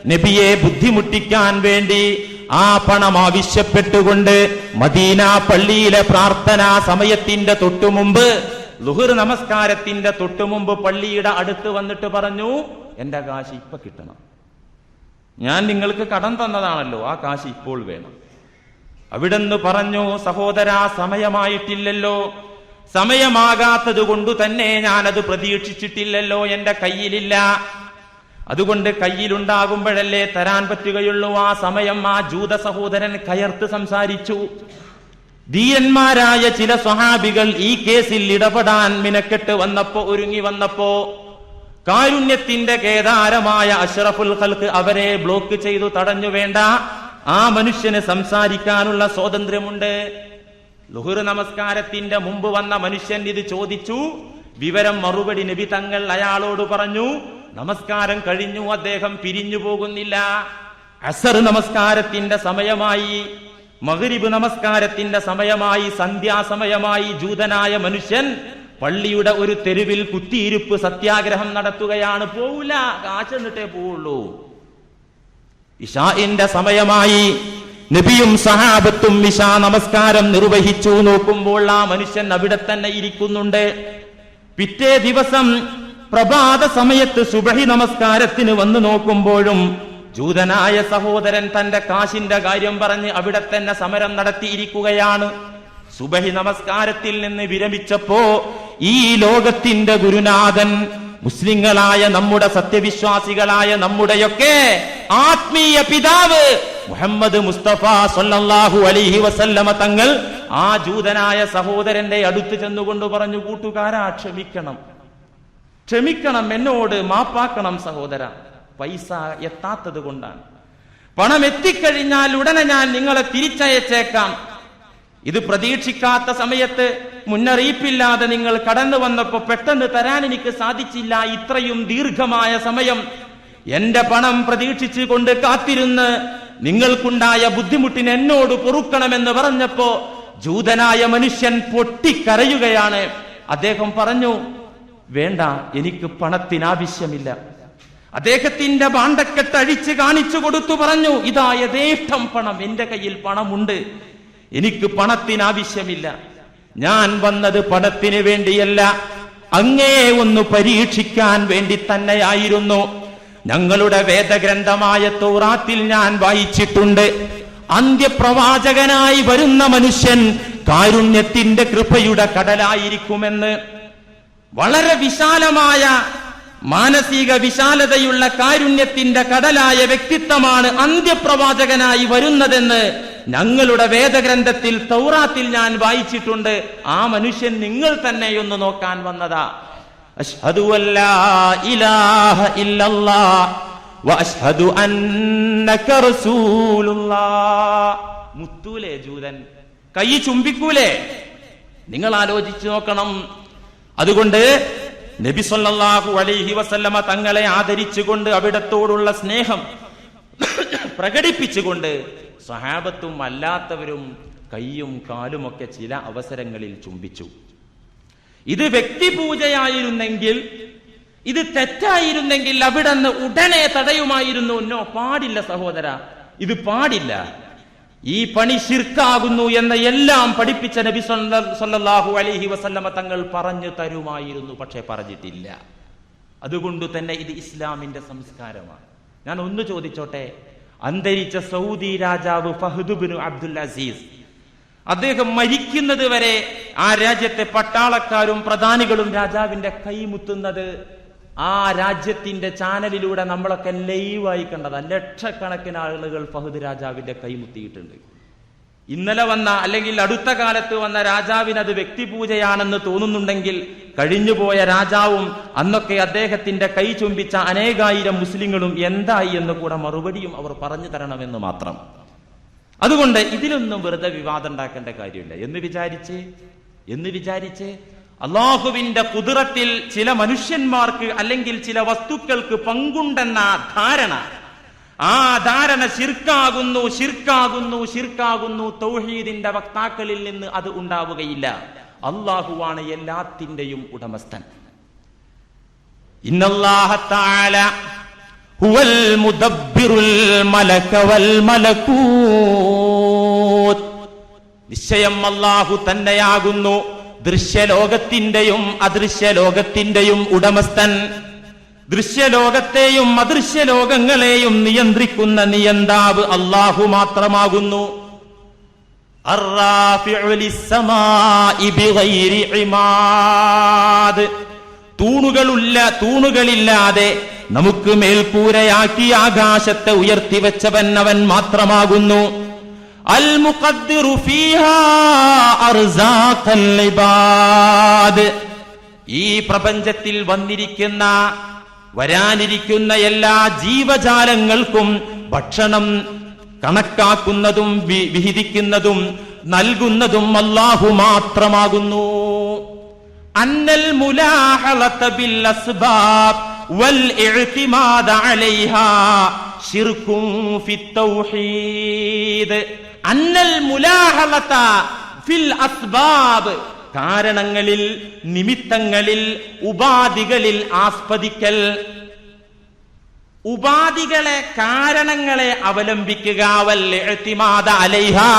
നബിയെ ബുദ്ധിമുട്ടിക്കാൻ വേണ്ടി ആ പണം ആവശ്യപ്പെട്ടുകൊണ്ട് മദീന പള്ളിയിലെ പ്രാർത്ഥനാ സമയത്തിന്റെ തൊട്ടുമുമ്പ്, ളുഹർ നമസ്കാരത്തിന്റെ തൊട്ടുമുമ്പ് പള്ളിയുടെ അടുത്ത് വന്നിട്ട് പറഞ്ഞു, എന്റെ കാശ് ഇപ്പൊ കിട്ടണം, ഞാൻ നിങ്ങൾക്ക് കടം തന്നതാണല്ലോ, ആ കാശ് ഇപ്പോൾ വേണം. അവിടെന്ന് പറഞ്ഞു, സഹോദരാ, സമയമായിട്ടില്ലല്ലോ, സമയമാകാത്തത് കൊണ്ട് തന്നെ ഞാനത് പ്രതീക്ഷിച്ചിട്ടില്ലല്ലോ, എന്റെ കയ്യിലില്ല, അതുകൊണ്ട് കയ്യിലുണ്ടാകുമ്പോഴല്ലേ തരാൻ പറ്റുകയുള്ളൂ. ആ സമയം ആ ജൂത സഹോദരൻ കയർത്ത് സംസാരിച്ചു. ധീരന്മാരായ ചില സ്വഹാബികൾ ഈ കേസിൽ ഇടപെടാൻ മിനക്കെട്ട് വന്നപ്പോ, ഒരുങ്ങി വന്നപ്പോ, കാരുണ്യത്തിന്റെ കേദാരമായ അഷ്റഫുൽ ഖൽഖ് അവരെ ബ്ലോക്ക് ചെയ്തു, തടഞ്ഞു. വേണ്ട, ആ മനുഷ്യന് സംസാരിക്കാനുള്ള സ്വാതന്ത്ര്യമുണ്ട്. ളുഹർ നമസ്കാരത്തിന്റെ മുമ്പ് വന്ന മനുഷ്യൻ ഇത് ചോദിച്ചു. വിവരം മറുപടി നബി തങ്ങൾ അയാളോട് പറഞ്ഞു. നമസ്കാരം കഴിഞ്ഞു, അദ്ദേഹം പിരിഞ്ഞു പോകുന്നില്ല. അസർ നമസ്കാരത്തിന്റെ സമയമായി, മഗ്രിബ് നമസ്കാരത്തിന്റെ സമയമായി, സന്ധ്യാസമയമായി. ജൂതനായ മനുഷ്യൻ പള്ളിയുടെ ഒരു തെരുവിൽ കുത്തിയിരിപ്പ് സത്യാഗ്രഹം നടത്തുകയാണ്. പോവില്ല, കാശ് എന്നിട്ടേ പോവുള്ളൂ. ഇശാഇന്റെ സമയമായി. നബിയും സഹാബത്തും ഇശാ നമസ്കാരം നിർവഹിച്ചു. നോക്കുമ്പോൾ ആ മനുഷ്യൻ അവിടെ തന്നെ ഇരിക്കുന്നുണ്ട്. പിറ്റേ ദിവസം പ്രഭാത സമയത്ത് സുബഹി നമസ്കാരത്തിന് വന്നു നോക്കുമ്പോഴും ജൂതനായ സഹോദരൻ തന്റെ കാശിന്റെ കാര്യം പറഞ്ഞ് അവിടെ തന്നെ സമരം നടത്തിയിരിക്കുകയാണ്. സുബഹി നമസ്കാരത്തിൽ നിന്ന് വിരമിച്ചപ്പോ ഈ ലോകത്തിന്റെ ഗുരുനാഥൻ, മുസ്ലിങ്ങളായ നമ്മുടെ സത്യവിശ്വാസികളായ നമ്മുടെയൊക്കെ ആത്മീയ പിതാവ് മുഹമ്മദ് മുസ്തഫ സല്ലല്ലാഹു അലൈഹി വസല്ലമ തങ്ങൾ ആ ജൂതനായ സഹോദരന്റെ അടുത്ത് ചെന്നുകൊണ്ട് പറഞ്ഞു, കൂട്ടുകാരാ, ക്ഷമിക്കണം, ക്ഷമിക്കണം, എന്നോട് മാപ്പാക്കണം സഹോദര. പൈസ എത്താത്തത് കൊണ്ടാണ്. പണം എത്തിക്കഴിഞ്ഞാൽ ഉടനെ ഞാൻ നിങ്ങളെ തിരിച്ചയച്ചേക്കാം. ഇത് പ്രതീക്ഷിക്കാത്ത സമയത്ത് മുന്നറിയിപ്പില്ലാതെ നിങ്ങൾ കടന്നു വന്നപ്പോ പെട്ടെന്ന് തരാൻ എനിക്ക് സാധിച്ചില്ല. ഇത്രയും ദീർഘമായ സമയം എന്റെ പണം പ്രതീക്ഷിച്ചു കൊണ്ട് കാത്തിരുന്ന് നിങ്ങൾക്കുണ്ടായ ബുദ്ധിമുട്ടിന് എന്നോട് പൊറുക്കണമെന്ന് പറഞ്ഞപ്പോ ജൂതനായ മനുഷ്യൻ പൊട്ടിക്കരയുകയാണ്. അദ്ദേഹം പറഞ്ഞു, വേണ്ട, എനിക്ക് പണത്തിനാവശ്യമില്ല. അദ്ദേഹത്തിന്റെ ഭാണ്ഡക്കെട്ട് അഴിച്ച് കാണിച്ചു കൊടുത്തു പറഞ്ഞു, ഇതാ യഥേഷ്ടം പണം, എന്റെ കയ്യിൽ പണമുണ്ട്, എനിക്ക് പണത്തിനാവശ്യമില്ല. ഞാൻ വന്നത് പണത്തിന് വേണ്ടിയല്ല, അങ്ങേ ഒന്ന് പരീക്ഷിക്കാൻ വേണ്ടി തന്നെയായിരുന്നു. ഞങ്ങളുടെ വേദഗ്രന്ഥമായ തൗറാത്തിൽ ഞാൻ വായിച്ചിട്ടുണ്ട്, അന്ത്യപ്രവാചകനായി വരുന്ന മനുഷ്യൻ കാരുണ്യത്തിന്റെ കൃപയുടെ കടലായിരിക്കുമെന്ന്. വളരെ വിശാലമായ മാനസിക വിശാലതയുള്ള കാരുണ്യത്തിന്റെ കടലായ വ്യക്തിത്വമാണ് അന്ത്യപ്രവാചകനായി വരുന്നതെന്ന് ഞങ്ങളുടെ വേദഗ്രന്ഥത്തിൽ തൗറാത്തിൽ ഞാൻ വായിച്ചിട്ടുണ്ട്. ആ മനുഷ്യൻ നിങ്ങൾ തന്നെയൊന്ന് നോക്കാൻ വന്നതാ. അശ്ഹദു അല്ലാ ഇലാഹ ഇല്ലല്ലാഹ് വ അശ്ഹദു അന്നക റസൂലുള്ളാഹ്. മുത്തൂലേ ജൂതൻ, കൈ ചുംബിക്കൂലേ? നിങ്ങൾ ആലോചിച്ചു നോക്കണം. അതുകൊണ്ട് നബി സല്ലല്ലാഹു അലൈഹി വസല്ലമ തങ്ങളെ ആദരിച്ചുകൊണ്ട് അവിടത്തോടുള്ള സ്നേഹം പ്രകടിപ്പിച്ചുകൊണ്ട് സഹാബത്തും അല്ലാത്തവരും കൈയും കാലുമൊക്കെ ചില അവസരങ്ങളിൽ ചുംബിച്ചു. ഇത് വ്യക്തിപൂജയായിരുന്നെങ്കിൽ, ഇത് തെറ്റായിരുന്നെങ്കിൽ അവിടുന്ന് ഉടനെ തടയുമായിരുന്നു. നോ, പാടില്ല സഹോദര, ഇത് പാടില്ല, ഈ പണി ശിർക്കാകുന്നു എന്ന എല്ലാം പഠിപ്പിച്ച നബി സല്ലല്ലാഹു അലൈഹി വസല്ലമ തങ്ങൾ പറഞ്ഞു തരുമായിരുന്നു. പക്ഷെ പറഞ്ഞിട്ടില്ല. അതുകൊണ്ട് തന്നെ ഇത് ഇസ്ലാമിന്റെ സംസ്കാരമാണ്. ഞാൻ ഒന്ന് ചോദിച്ചോട്ടെ, അന്തരിച്ച സൗദി രാജാവ് ഫഹദ് ബിൻ അബ്ദുൽ അസീസ്, അദ്ദേഹം മരിക്കുന്നത് വരെ ആ രാജ്യത്തെ പട്ടാളക്കാരും പ്രധാനികളും രാജാവിന്റെ കൈമുത്തുന്നത് ആ രാജ്യത്തിന്റെ ചാനലിലൂടെ നമ്മളൊക്കെ ലൈവായി കണ്ടതാ. ലക്ഷക്കണക്കിന് ആളുകൾ ഫഹദ് രാജാവിന്റെ കൈമുത്തിയിട്ടുണ്ട്. ഇന്നലെ വന്ന അല്ലെങ്കിൽ അടുത്ത കാലത്ത് വന്ന രാജാവിന് അത് വ്യക്തിപൂജയാണെന്ന് തോന്നുന്നുണ്ടെങ്കിൽ കഴിഞ്ഞുപോയ രാജാവും അന്നൊക്കെ അദ്ദേഹത്തിന്റെ കൈ ചുംബിച്ച അനേകായിരം മുസ്ലിങ്ങളും എന്തായി എന്ന് കൂടെ മറുപടിയും അവർ പറഞ്ഞു തരണമെന്ന് മാത്രം. അതുകൊണ്ട് ഇതിലൊന്നും വെറുതെ വിവാദം ഉണ്ടാക്കേണ്ട കാര്യമില്ല എന്ന് വിചാരിച്ച് അള്ളാഹുവിന്റെ ഖുദ്റത്തിൽ ചില മനുഷ്യന്മാർക്ക് അല്ലെങ്കിൽ ചില വസ്തുക്കൾക്ക് പങ്കുണ്ടെന്ന ധാരണ, ആ ധാരണ ശിർക്കാകുന്നു. തൗഹീദിന്റെ വക്താക്കളിൽ നിന്ന് അത് ഉണ്ടാവുകയില്ല. അള്ളാഹുവാണ് എല്ലാത്തിന്റെയും ഉടമസ്ഥൻ. ഇന്നല്ലാഹ തആല ഹുവൽ മുദബ്ബിറുൽ മലക വൽ മലകൂത്. നിശ്ചയം അല്ലാഹു തന്നെയാകുന്നു ദൃശ്യലോകത്തിന്റെയും അദൃശ്യലോകത്തിന്റെയും ഉടമസ്ഥൻ. ദൃശ്യലോകത്തെയും അദൃശ്യലോകങ്ങളെയും നിയന്ത്രിക്കുന്ന നിയന്താവ് അല്ലാഹു മാത്രമാകുന്നു. അർറാഫിഉ ലിസ്സമാഇ ബിഗൈരി ഇമാദ്. തൂണുകളില്ലാതെ നമുക്ക് മേൽക്കൂരയാക്കി ആകാശത്തെ ഉയർത്തിവെച്ചവൻ അവൻ മാത്രമാകുന്നു. അൽ മുഖദ്ദിറു ഫീഹാ അർസാഖൽ ഇബാദ്. ഈ പ്രപഞ്ചത്തിൽ വരാനിരിക്കുന്ന എല്ലാ ജീവജാലങ്ങൾക്കും ഭക്ഷണം കണക്കാക്കുന്നതും വിഹിതിക്കുന്നതും നൽകുന്നതും അല്ലാഹു മാത്രമാകുന്നു. അന്നൽ മുലാഹലത ബിൽ അസ്ബാബ് വൽ ഇഅ്തിമാദ അലൈഹാ ശിർകുൻ ഫിത് തൗഹീദ്. അന്നൽ മുലാഹലത ഫിൽ അസ്ബാബ്, കാരണങ്ങളിൽ, നിമിത്തങ്ങളിൽ, ഉപാധികളിൽ ആസ്പദിക്കൽ, ഉപാധികളെ, കാരണങ്ങളെ അവലംബിക്കുക. വൽ ഇഅ്തിമാദ അലൈഹാ,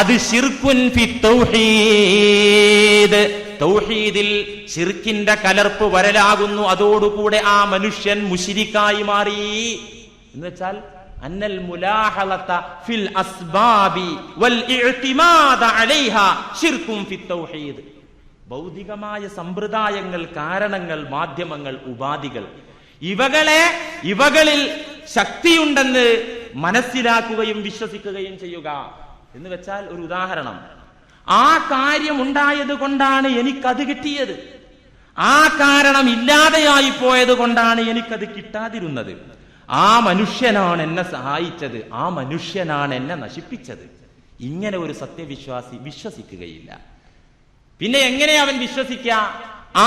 അത് ശിർകുൻ ഫിത് തൗഹീദ്. തൗഹീദിൽ ശിർക്കിന്റെ കലർപ്പ് വരലാകുന്നു. അതോടുകൂടെ ആ മനുഷ്യൻ മുശ്രിക്കായി മാറി എന്ന് വെച്ചാൽ അന്നൽ മുലാഹലത ഫിൽ അസ്ബാബി വൽ ഇഅ്തിമാദ അലൈഹാ ശിർകുൻ ഫിത് തൗഹീദ്. ഭൗതികമായ സമ്പ്രദായങ്ങൾ, കാരണങ്ങൾ, മാധ്യമങ്ങൾ, ഉപാധികൾ, ഇവകളിൽ ശക്തിയുണ്ടെന്ന് മനസ്സിലാക്കുകയും വിശ്വസിക്കുകയും ചെയ്യുക എന്ന് വെച്ചാൽ, ഒരു ഉദാഹരണം, ആ കാര്യം ഉണ്ടായത് കൊണ്ടാണ് എനിക്കത് കിട്ടിയത്, ആ കാരണം ഇല്ലാതെയായി പോയത് കൊണ്ടാണ് എനിക്കത് കിട്ടാതിരുന്നത്. ആ മനുഷ്യനാണ് എന്നെ സഹായിച്ചത്, ആ മനുഷ്യനാണ് എന്നെ നശിപ്പിച്ചത്. ഇങ്ങനെ ഒരു സത്യവിശ്വാസി വിശ്വസിക്കുകയില്ല. പിന്നെ എങ്ങനെ അവൻ വിശ്വസിക്കുക?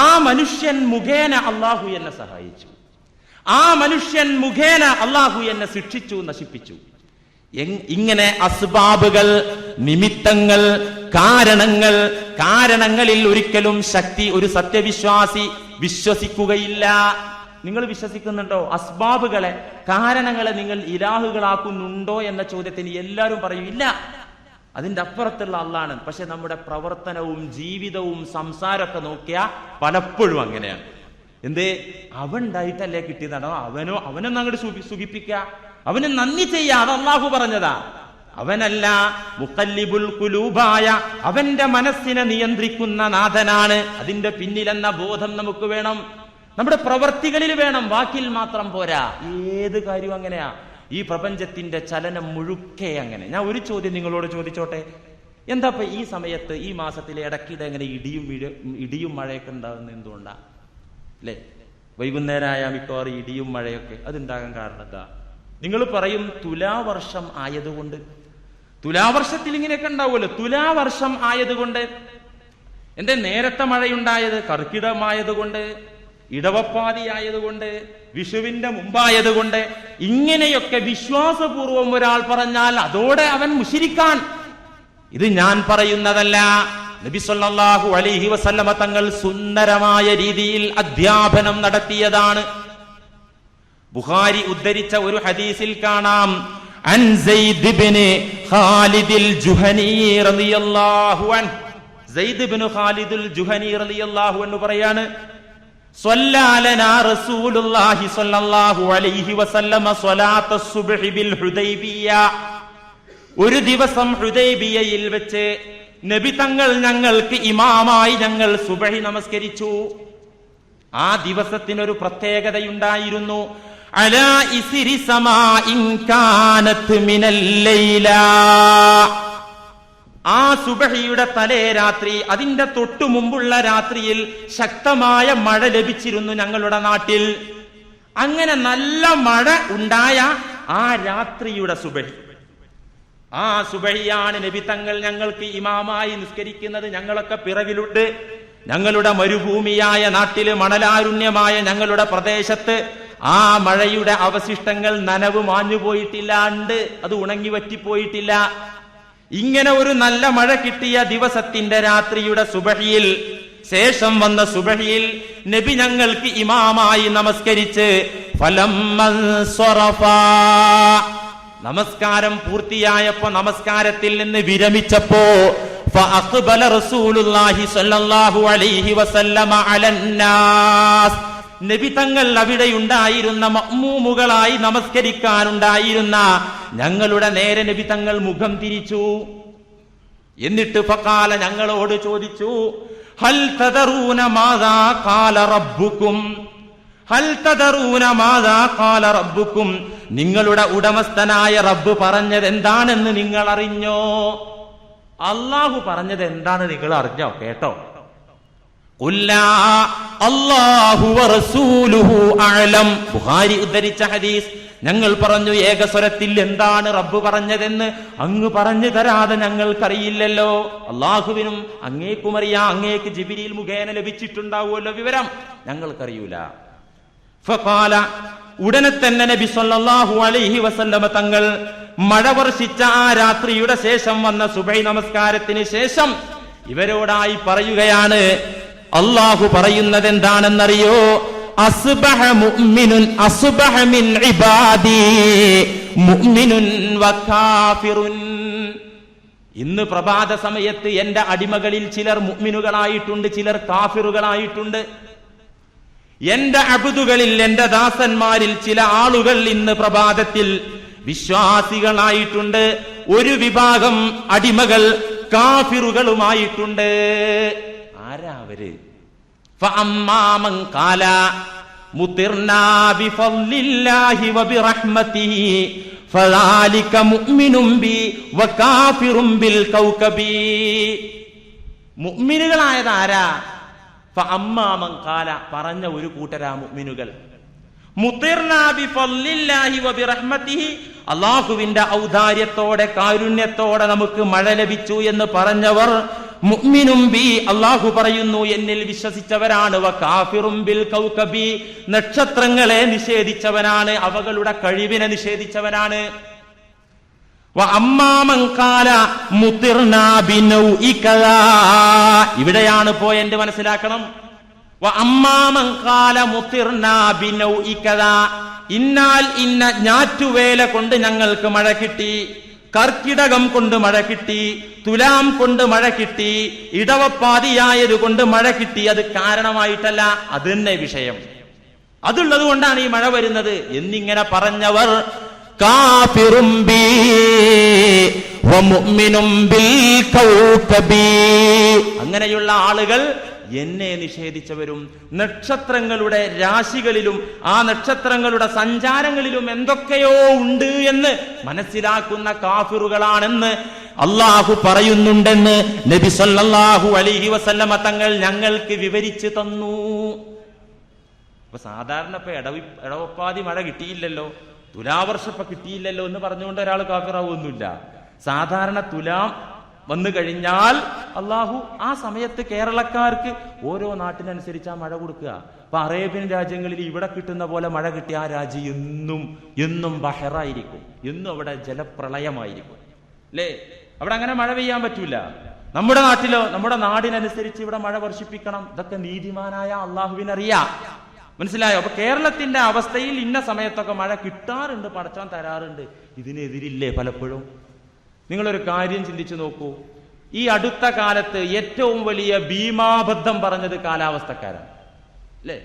ആ മനുഷ്യൻ മുഖേന അള്ളാഹു എന്നെ സഹായിച്ചു, ആ മനുഷ്യൻ മുഖേന അള്ളാഹു എന്നെ ശിക്ഷിച്ചു, നശിപ്പിച്ചു. ഇങ്ങനെ അസ്ബാബുകൾ, നിമിത്തങ്ങൾ, കാരണങ്ങളിൽ ഒരിക്കലും ശക്തി ഒരു സത്യവിശ്വാസി വിശ്വസിക്കുകയില്ല. നിങ്ങൾ വിശ്വസിക്കുന്നുണ്ടോ? അസ്ബാബുകളെ, കാരണങ്ങളെ നിങ്ങൾ ഇലാഹുകളാക്കുന്നുണ്ടോ എന്ന ചോദ്യത്തിന് എല്ലാവരും പറയും ഇല്ല, അതിന്റെ അപ്പുറത്തുള്ള അള്ളാണ്. പക്ഷെ നമ്മുടെ പ്രവർത്തനവും ജീവിതവും സംസാരമൊക്കെ നോക്കിയാൽ പലപ്പോഴും അങ്ങനെയാണ്. എന്തേ? അവൻ ഉണ്ടായിട്ടല്ലേ കിട്ടിയതാണോ? അവനൊന്നും അങ്ങോട്ട് സുഖിപ്പിക്കുക, അവന് നന്ദി ചെയ്യാ, അത് അള്ളാഹു പറഞ്ഞതാ. അവനല്ല, മുഖല്ലിബുൽ ഖുലൂബായ അവന്റെ മനസ്സിനെ നിയന്ത്രിക്കുന്ന നാഥനാണ്. അതിന്റെ പിന്നിലെന്ന ബോധം നമുക്ക് വേണം, നമ്മുടെ പ്രവർത്തികളിൽ വേണം, വാക്കിൽ മാത്രം പോരാ. ഏത് കാര്യവും അങ്ങനെയാ. ഈ പ്രപഞ്ചത്തിന്റെ ചലനം മുഴുക്കെ അങ്ങനെ. ഞാൻ ഒരു ചോദ്യം നിങ്ങളോട് ചോദിച്ചോട്ടെ. എന്താ ഈ സമയത്ത്, ഈ മാസത്തിലെ ഇടയ്ക്കിടെ എങ്ങനെ ഇടിയും മഴയൊക്കെ ഉണ്ടാകുന്നത് എന്തുകൊണ്ടാ? അല്ലേ? വൈകുന്നേരമായ മിക്കവാറും ഇടിയും മഴയൊക്കെ അതുണ്ടാകാൻ കാരണം എന്താ? നിങ്ങൾ പറയും തുലാവർഷം ആയതുകൊണ്ട്. തുലാവർഷത്തിൽ ഇങ്ങനെയൊക്കെ ഉണ്ടാവുമല്ലോ, തുലാവർഷം ആയതുകൊണ്ട്. എന്റെ നേരത്തെ മഴയുണ്ടായത് കർക്കിടമായതുകൊണ്ട്, ഇടവപ്പാതി ആയതുകൊണ്ട്, വിഷുവിന്റെ മുമ്പായതുകൊണ്ട്. ഇങ്ങനെയൊക്കെ വിശ്വാസപൂർവം ഒരാൾ പറഞ്ഞാൽ അതോടെ അവൻ മുശ്രിക്കാൻ. ഇത് ഞാൻ പറയുന്നതല്ല, നബി സല്ലല്ലാഹു അലൈഹി വസല്ലമ തങ്ങൾ സുന്ദരമായ രീതിയിൽ അധ്യാപനം നടത്തിയതാണ്. ബുഖാരി ഉദ്ധരിച്ച ഒരു ഹദീസിൽ കാണാം, അൻ സയ്യിദ് ഇബ്നു ഖാലിദുൽ ജുഹനി റളിയല്ലാഹു അൻഹു. സയ്യിദ് ഇബ്നു ഖാലിദുൽ ജുഹനി റളിയല്ലാഹു അൻഹു പറയാണ്, സ്വല്ലലനാ റസൂലുള്ളാഹി സ്വല്ലല്ലാഹു അലൈഹി വസല്ലമ സ്വലാത്തസ് സുബ്ഹി ബിൽ ഹുദൈബിയ. ഒരു ദിവസം ഹുദൈബിയയിൽ വെച്ച് നബി തങ്ങൾ ഞങ്ങൾക്ക് ഇമാമായി ഞങ്ങൾ സുബ്ഹി നമസ്കരിച്ചു. ആ ദിവസത്തിനൊരു പ്രത്യേകതയുണ്ടായിരുന്നു. അലാ ഇസ്രി സമാഇൻ കാനത് മിനൽ ലൈല. ആ സുബ്ഹിയുടെ തലേ രാത്രി, അതിന്റെ തൊട്ടു മുമ്പുള്ള രാത്രിയിൽ ശക്തമായ മഴ ലഭിച്ചിരുന്നു ഞങ്ങളുടെ നാട്ടിൽ. അങ്ങനെ നല്ല മഴ ഉണ്ടായ ആ രാത്രിയുടെ സുബ്ഹി, ആ സുബ്ഹിയാണ് നബി തങ്ങൾ ഞങ്ങൾക്ക് ഇമാമായി നിസ്കരിക്കുന്നത്. ഞങ്ങളൊക്കെ പിറകിലുണ്ട്. ഞങ്ങളുടെ മരുഭൂമിയായ നാട്ടില്, മണലാരുണ്യമായ ഞങ്ങളുടെ പ്രദേശത്ത് ആ മഴയുടെ അവശിഷ്ടങ്ങൾ നനവ് മാഞ്ഞു പോയിട്ടില്ല, അത് ഉണങ്ങി വറ്റിപ്പോയിട്ടില്ല. ഇങ്ങനെ ഒരു നല്ല മഴ കിട്ടിയ ദിവസത്തിന്റെ രാത്രിയുടെ സുബ്ഹിയിൽ, ശേഷം വന്ന സുബ്ഹിയിൽ നബി ഞങ്ങൾക്ക് ഇമാമായി നമസ്കരിച്ച് നമസ്കാരം പൂർത്തിയായപ്പോ, നമസ്കാരത്തിൽ നിന്ന് വിരമിച്ചപ്പോ, ഫഅഖ്ബല റസൂലുള്ളാഹി സ്വല്ലല്ലാഹു അലൈഹി വസല്ലമ അലന്നാസ്. നബി തങ്ങൾ അവിടെയുണ്ടായിരുന്ന മഅ്മൂമുകളായി നമസ്കരിക്കാനുണ്ടായിരുന്ന ഞങ്ങളുടെ നേരെ നബി തങ്ങൾ മുഖം തിരിച്ചു. എന്നിട്ട് ഫഖാല, ഞങ്ങളോട് ചോദിച്ചു, ഹൽ തദറൂന മാദാ ഖാല റബ്ബുക്കും, ഹൽ തദറൂന മാദാ ഖാല റബ്ബുക്കും, നിങ്ങളുടെ ഉടമസ്ഥനായ റബ്ബ് പറഞ്ഞത് എന്താണെന്ന് നിങ്ങൾ അറിഞ്ഞോ? അള്ളാഹു പറഞ്ഞത് എന്താണ് നിങ്ങൾ അറിഞ്ഞോ? കേട്ടോ? ഖുല്ലാ അല്ലാഹു വറസൂലുഹു അഅലം. ബുഖാരി ഉദ്ധരിച്ച ഹദീസ്. ഞങ്ങൾ പറഞ്ഞു, ഏകസ്വരത്തിൽ എന്താണ് റബ്ബ് പറഞ്ഞതെന്ന് അങ്ങ് പറഞ്ഞു തരാതെ ഞങ്ങൾക്കറിയില്ലല്ലോ. അള്ളാഹുവിനും അങ്ങേക്കും അറിയാം, അങ്ങേക്ക് ജിബ്രീൽ മുഖേന ലഭിച്ചിട്ടുണ്ടാവുമല്ലോ വിവരം, ഞങ്ങൾക്കറിയൂല. ഫഖാല, ഉടനെ തന്നെ നബി സല്ലല്ലാഹു അലൈഹി വസല്ലമ തങ്ങൾ മഴ വർഷിച്ച ആ രാത്രിയുടെ ശേഷം വന്ന സുബഹി നമസ്കാരത്തിന് ശേഷം ഇവരോടായി പറയുകയാണ്, അള്ളാഹു പറയുന്നത് എന്താണെന്നറിയോ? അസ്ബഹ മുഅ്മിനുൻ അസ്ബഹ മിൻ ഇബാദി മുഅ്മിനുൻ വകാഫിറുൻ. ഇന്ന് പ്രഭാത സമയത്ത് എന്റെ അടിമകളിൽ ചിലർ മുഅ്മിനുകളായിട്ടുണ്ട്, ചിലർ കാഫിറുകളായിട്ടുണ്ട്. എന്റെ അബ്ദുകളിൽ, എന്റെ ദാസന്മാരിൽ ചില ആളുകൾ ഇന്ന് പ്രഭാതത്തിൽ വിശ്വാസികളായിട്ടുണ്ട്, ഒരു വിഭാഗം അടിമകൾ കാഫിറുകളുമായിട്ടുണ്ട്. ആരാ അവര്? ഫഅമ്മാ മൻ ഖാല മുതിർനാ ബിഫളില്ലാഹി വബിറഹ്മതിഹി ഫദാലിക മുഅ്മിനും ബി വകാഫിറും ബിൽ കൗകബി. മുഅ്മിനുകളായത് ആരാ? ഫഅമ്മാമൻ ഖാല പറഞ്ഞ ഒരു കൂട്ടരാ മുഅ്മിനുകൾ മുതിർനാ ബിഫളില്ലാഹി വബിറഹ്മതിഹി അല്ലാഹുവിന്റെ ഔദാര്യത്തോടെ കാരുണ്യത്തോടെ നമുക്ക് മഴ ലഭിച്ചു എന്ന് പറഞ്ഞവർ മുഅ്മിനും ബി അല്ലാഹു പറയുന്നു എന്നിൽ വിശ്വസിച്ചവരാണ് വകാഫിറും ബിൽ കൗകബി നക്ഷത്രങ്ങളെ നിഷേധിച്ചവനാണ് അവകളുടെ കഴിവിനെ നിഷേധിച്ചവനാണ് വഅമ്മാമൻ ഖാല മുതിർനാ ബിനൗഇ കദാ ഇവിടെയാണ് പോയിന്റ് മനസ്സിലാക്കണം വഅമ്മാമൻ ഖാല മുതിർനാ ബിനൗഇ കദാ ഇന്നാൽ ഇന്ന ഞാറ്റുവേല കൊണ്ട് ഞങ്ങൾക്ക് മഴ കിട്ടി കർക്കിടകം കൊണ്ട് മഴ കിട്ടി തുലാം കൊണ്ട് മഴ കിട്ടി ഇടവപ്പാതിയായത് കൊണ്ട് മഴ കിട്ടി അത് കാരണമായിട്ടല്ല അത് തന്നെ വിഷയം അതുള്ളത് കൊണ്ടാണ് ഈ മഴ വരുന്നത് എന്നിങ്ങനെ പറഞ്ഞവർ കാഫിറും ബി വമുഅ്മിനും ബിൽ കൗകബി അങ്ങനെയുള്ള ആളുകൾ എന്നെ നിഷേധിച്ചവരും നക്ഷത്രങ്ങളുടെ രാശികളിലും ആ നക്ഷത്രങ്ങളുടെ സഞ്ചാരങ്ങളിലും എന്തൊക്കെയോ ഉണ്ട് എന്ന് മനസ്സിലാക്കുന്ന കാഫിറുകളാണെന്ന് അള്ളാഹു പറയുന്നുണ്ടെന്ന് നബി സല്ലല്ലാഹു അലൈഹി വസല്ലമ തങ്ങൾ ഞങ്ങൾക്ക് വിവരിച്ചു തന്നു. അപ്പൊ സാധാരണ ഇപ്പൊ ഇടവപ്പാതി മഴ കിട്ടിയില്ലല്ലോ, തുലാവർഷപ്പ കിട്ടിയില്ലല്ലോ എന്ന് പറഞ്ഞുകൊണ്ട് ഒരാൾ കാഫിറാവൊന്നുമില്ല. സാധാരണ തുലാം വന്നു കഴിഞ്ഞാൽ അള്ളാഹു ആ സമയത്ത് കേരളക്കാർക്ക് ഓരോ നാട്ടിനനുസരിച്ച് ആ മഴ കൊടുക്കുക. അപ്പൊ അറേബ്യൻ രാജ്യങ്ങളിൽ ഇവിടെ കിട്ടുന്ന പോലെ മഴ കിട്ടിയ ആ രാജ്യം എന്നും ബഹറായിരിക്കും, എന്നും അവിടെ ജലപ്രളയമായിരിക്കും അല്ലേ. അവിടെ അങ്ങനെ മഴ പെയ്യാൻ പറ്റൂല. നമ്മുടെ നാട്ടിലോ നമ്മുടെ നാടിനനുസരിച്ച് ഇവിടെ മഴ വർഷിപ്പിക്കണം. ഇതൊക്കെ നീതിമാനായ അള്ളാഹുവിനറിയാം. മനസ്സിലായോ? അപ്പൊ കേരളത്തിന്റെ അവസ്ഥയിൽ ഇന്ന സമയത്തൊക്കെ മഴ കിട്ടാറുണ്ട്, പടച്ചോൻ തരാറുണ്ട്. ഇതിനെതിരില്ലേ പലപ്പോഴും? നിങ്ങളൊരു കാര്യം ചിന്തിച്ചു നോക്കൂ. ഈ അടുത്ത കാലത്ത് ഏറ്റവും വലിയ ഭീമാബദ്ധം പറഞ്ഞത് കാലാവസ്ഥക്കാരാണ് അല്ലേ.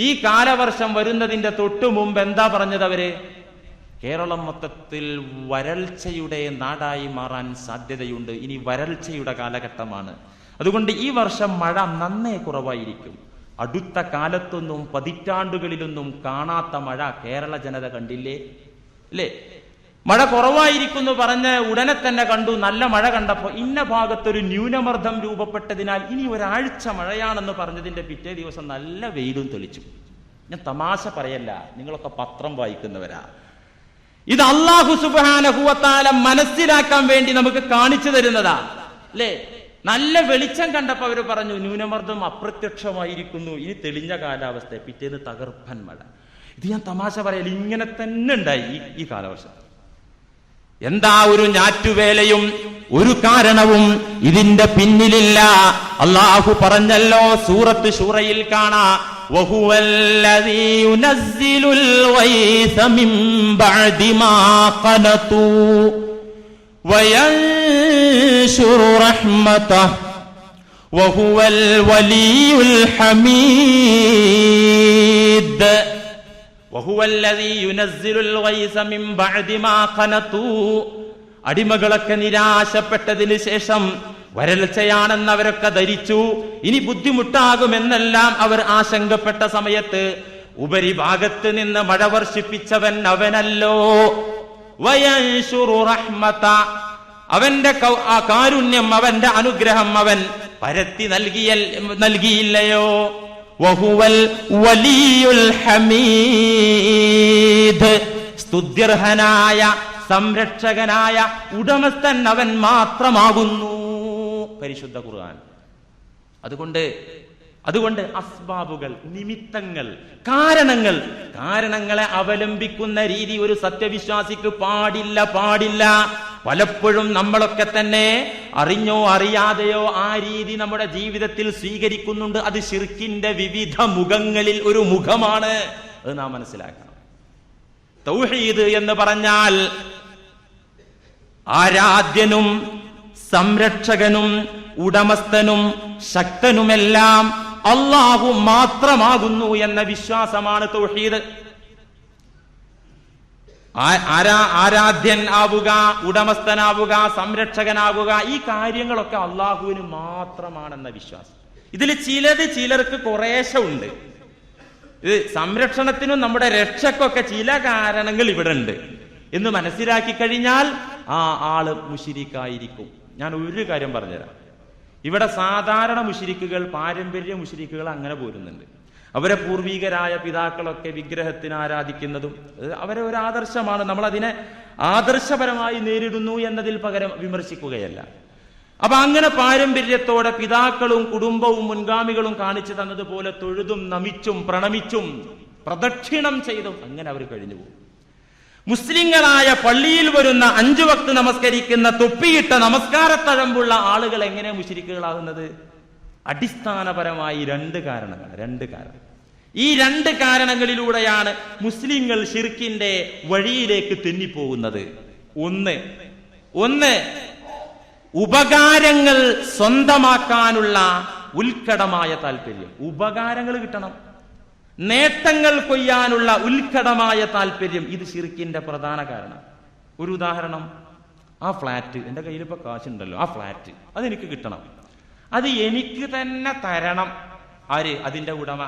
ഈ കാലവർഷം വരുന്നതിന്റെ തൊട്ടു മുമ്പ് എന്താ പറഞ്ഞത് അവര്? കേരളം മൊത്തത്തിൽ വരൾച്ചയുടെ നാടായി മാറാൻ സാധ്യതയുണ്ട്, ഇനി വരൾച്ചയുടെ കാലഘട്ടമാണ്, അതുകൊണ്ട് ഈ വർഷം മഴ നന്നേ കുറവായിരിക്കും. അടുത്ത കാലത്തൊന്നും പതിറ്റാണ്ടുകളിലൊന്നും കാണാത്ത മഴ കേരള ജനത കണ്ടില്ലേ അല്ലേ. മഴ കുറവായിരിക്കുന്നു പറഞ്ഞ് ഉടനെ തന്നെ കണ്ടു നല്ല മഴ കണ്ടപ്പോ ഇന്ന ഭാഗത്തൊരു ന്യൂനമർദ്ദം രൂപപ്പെട്ടതിനാൽ ഇനി ഒരാഴ്ച മഴയാണെന്ന് പറഞ്ഞതിന്റെ പിറ്റേ ദിവസം നല്ല വെയിലും തെളിച്ചു. ഞാൻ തമാശ പറയല്ല, നിങ്ങളൊക്കെ പത്രം വായിക്കുന്നവരാ. ഇത് അല്ലാഹു സുബ്ഹാനഹു വ തആല മനസ്സിലാക്കാൻ വേണ്ടി നമുക്ക് കാണിച്ചു തരുന്നതാ അല്ലേ. നല്ല വെളിച്ചം കണ്ടപ്പോ അവര് പറഞ്ഞു ന്യൂനമർദ്ദം അപ്രത്യക്ഷമായിരിക്കുന്നു, ഇനി തെളിഞ്ഞ കാലാവസ്ഥ, പിറ്റേന്ന് തകർപ്പൻ മഴ. ഇത് ഞാൻ തമാശ പറയല്ല, ഇങ്ങനെ തന്നെ ഉണ്ടായി ഈ കാലവർഷം. എന്താ ഒരു ഞാറ്റുവേലയും ഒരു കാരണവും ഇതിന്റെ പിന്നിലില്ല. അല്ലാഹു പറഞ്ഞല്ലോ, സൂറത്ത് ശൂറയിൽ കാണാ വഹുവല്ലദീ യുനസ്സിലുൽ ഗൈസ മിൻ ബഅദി മാ ഖനതു വയൻശുറു റഹ്മതഹു വഹുവൽ വലിയുൽ ഹമീദ്. അടിമകളൊക്കെ നിരാശപ്പെട്ടതിന് ശേഷം വരൾച്ചയാണെന്നവരൊക്കെ ധരിച്ചു, ഇനി ബുദ്ധിമുട്ടാകുമെന്നെല്ലാം അവർ ആശങ്കപ്പെട്ട സമയത്ത് ഉപരിഭാഗത്ത് നിന്ന് മഴ വർഷിപ്പിച്ചവൻ അവനല്ലോ. വയൻശുറു റഹ്മത, അവന്റെ കാരുണ്യം, അവന്റെ അനുഗ്രഹം അവൻ പരത്തി നൽകിയില്ലയോ. വഹുവൽ വലിയുൽ ഹമീദ്, സ്തുത്യർഹനായ സംരക്ഷകനായ ഉടമസ്ഥൻ അവൻ മാത്രമാകുന്നു. പരിശുദ്ധ ഖുർആൻ. അതുകൊണ്ട് അസ്ബാബുകൾ, നിമിത്തങ്ങൾ, കാരണങ്ങളെ അവലംബിക്കുന്ന രീതി ഒരു സത്യവിശ്വാസിക്ക് പാടില്ല. പലപ്പോഴും നമ്മളൊക്കെ തന്നെ അറിഞ്ഞോ അറിയാതെയോ ആ രീതി നമ്മുടെ ജീവിതത്തിൽ സ്വീകരിക്കുന്നുണ്ട്. അത് ശിർക്കിന്റെ വിവിധ മുഖങ്ങളിൽ ഒരു മുഖമാണ്. അത് നാം മനസ്സിലാക്കണം. തൗഹീദ് എന്ന് പറഞ്ഞാൽ ആരാധ്യനും സംരക്ഷകനും ഉടമസ്ഥനും ശക്തനുമെല്ലാം അല്ലാഹു മാത്രമാകുന്നു എന്ന വിശ്വാസമാണ് തൗഹീദ്. ആരാധ്യൻ ആവുക, ഉടമസ്ഥനാവുക, സംരക്ഷകനാവുക, ഈ കാര്യങ്ങളൊക്കെ അള്ളാഹുവിന് മാത്രമാണെന്ന വിശ്വാസം. ഇതിൽ ചിലർക്ക് കുറേശ്ശെ ഉണ്ട്. ഇത് സംരക്ഷണത്തിനും നമ്മുടെ രക്ഷക്കൊക്കെ ചില കാരണങ്ങൾ ഇവിടെ ഉണ്ട് എന്ന് മനസ്സിലാക്കി കഴിഞ്ഞാൽ ആ ആള് മുശ്രിക്കായിരിക്കും. ഞാൻ ഒരു കാര്യം പറഞ്ഞുതരാം. ഇവിടെ സാധാരണ മുശ്രിക്കുകൾ, പാരമ്പര്യ മുശ്രിക്കുകൾ അങ്ങനെ പോരുന്നുണ്ട്. അവരെ പൂർവികരായ പിതാക്കളൊക്കെ വിഗ്രഹത്തിന് ആരാധിക്കുന്നതും അവരെ ഒരു ആദർശമാണ്. നമ്മൾ അതിനെ ആദർശപരമായി നേരിടുന്നു എന്നതിൽ പകരം വിമർശിക്കുകയല്ല. അപ്പൊ അങ്ങനെ പാരമ്പര്യത്തോടെ പിതാക്കളും കുടുംബവും മുൻഗാമികളും കാണിച്ചു തന്നതുപോലെ തൊഴുതും നമിച്ചും പ്രണമിച്ചും പ്രദക്ഷിണം ചെയ്തും അങ്ങനെ അവർ കഴിഞ്ഞു പോകും. മുസ്ലിങ്ങളായ പള്ളിയിൽ വരുന്ന 5 വക്ത് നമസ്കരിക്കുന്ന തൊപ്പിയിട്ട നമസ്കാരത്തഴമ്പുള്ള ആളുകൾ എങ്ങനെ മുശ്രിക്കുകളാകുന്നത്? അടിസ്ഥാനപരമായി 2 കാരണം. ഈ 2 കാരണങ്ങളിലൂടെയാണ് മുസ്ലിങ്ങൾ ശിർക്കിന്റെ വഴിയിലേക്ക് തെന്നിപ്പോകുന്നത്. ഒന്ന് ഉപകാരങ്ങൾ സ്വന്തമാക്കാനുള്ള ഉത്കടമായ താല്പര്യം. ഉപകാരങ്ങൾ കിട്ടണം, നേട്ടങ്ങൾ കൊയ്യാനുള്ള ഉത്കടമായ താല്പര്യം, ഇത് ശിർക്കിന്റെ പ്രധാന കാരണം. ഒരു ഉദാഹരണം, ആ ഫ്ലാറ്റ്, എന്റെ കയ്യിലിപ്പോ കാശുണ്ടല്ലോ, ആ ഫ്ലാറ്റ് അതെനിക്ക് കിട്ടണം, അത് എനിക്ക് തന്നെ തരണം. ആര്? അതിന്റെ ഉടമ.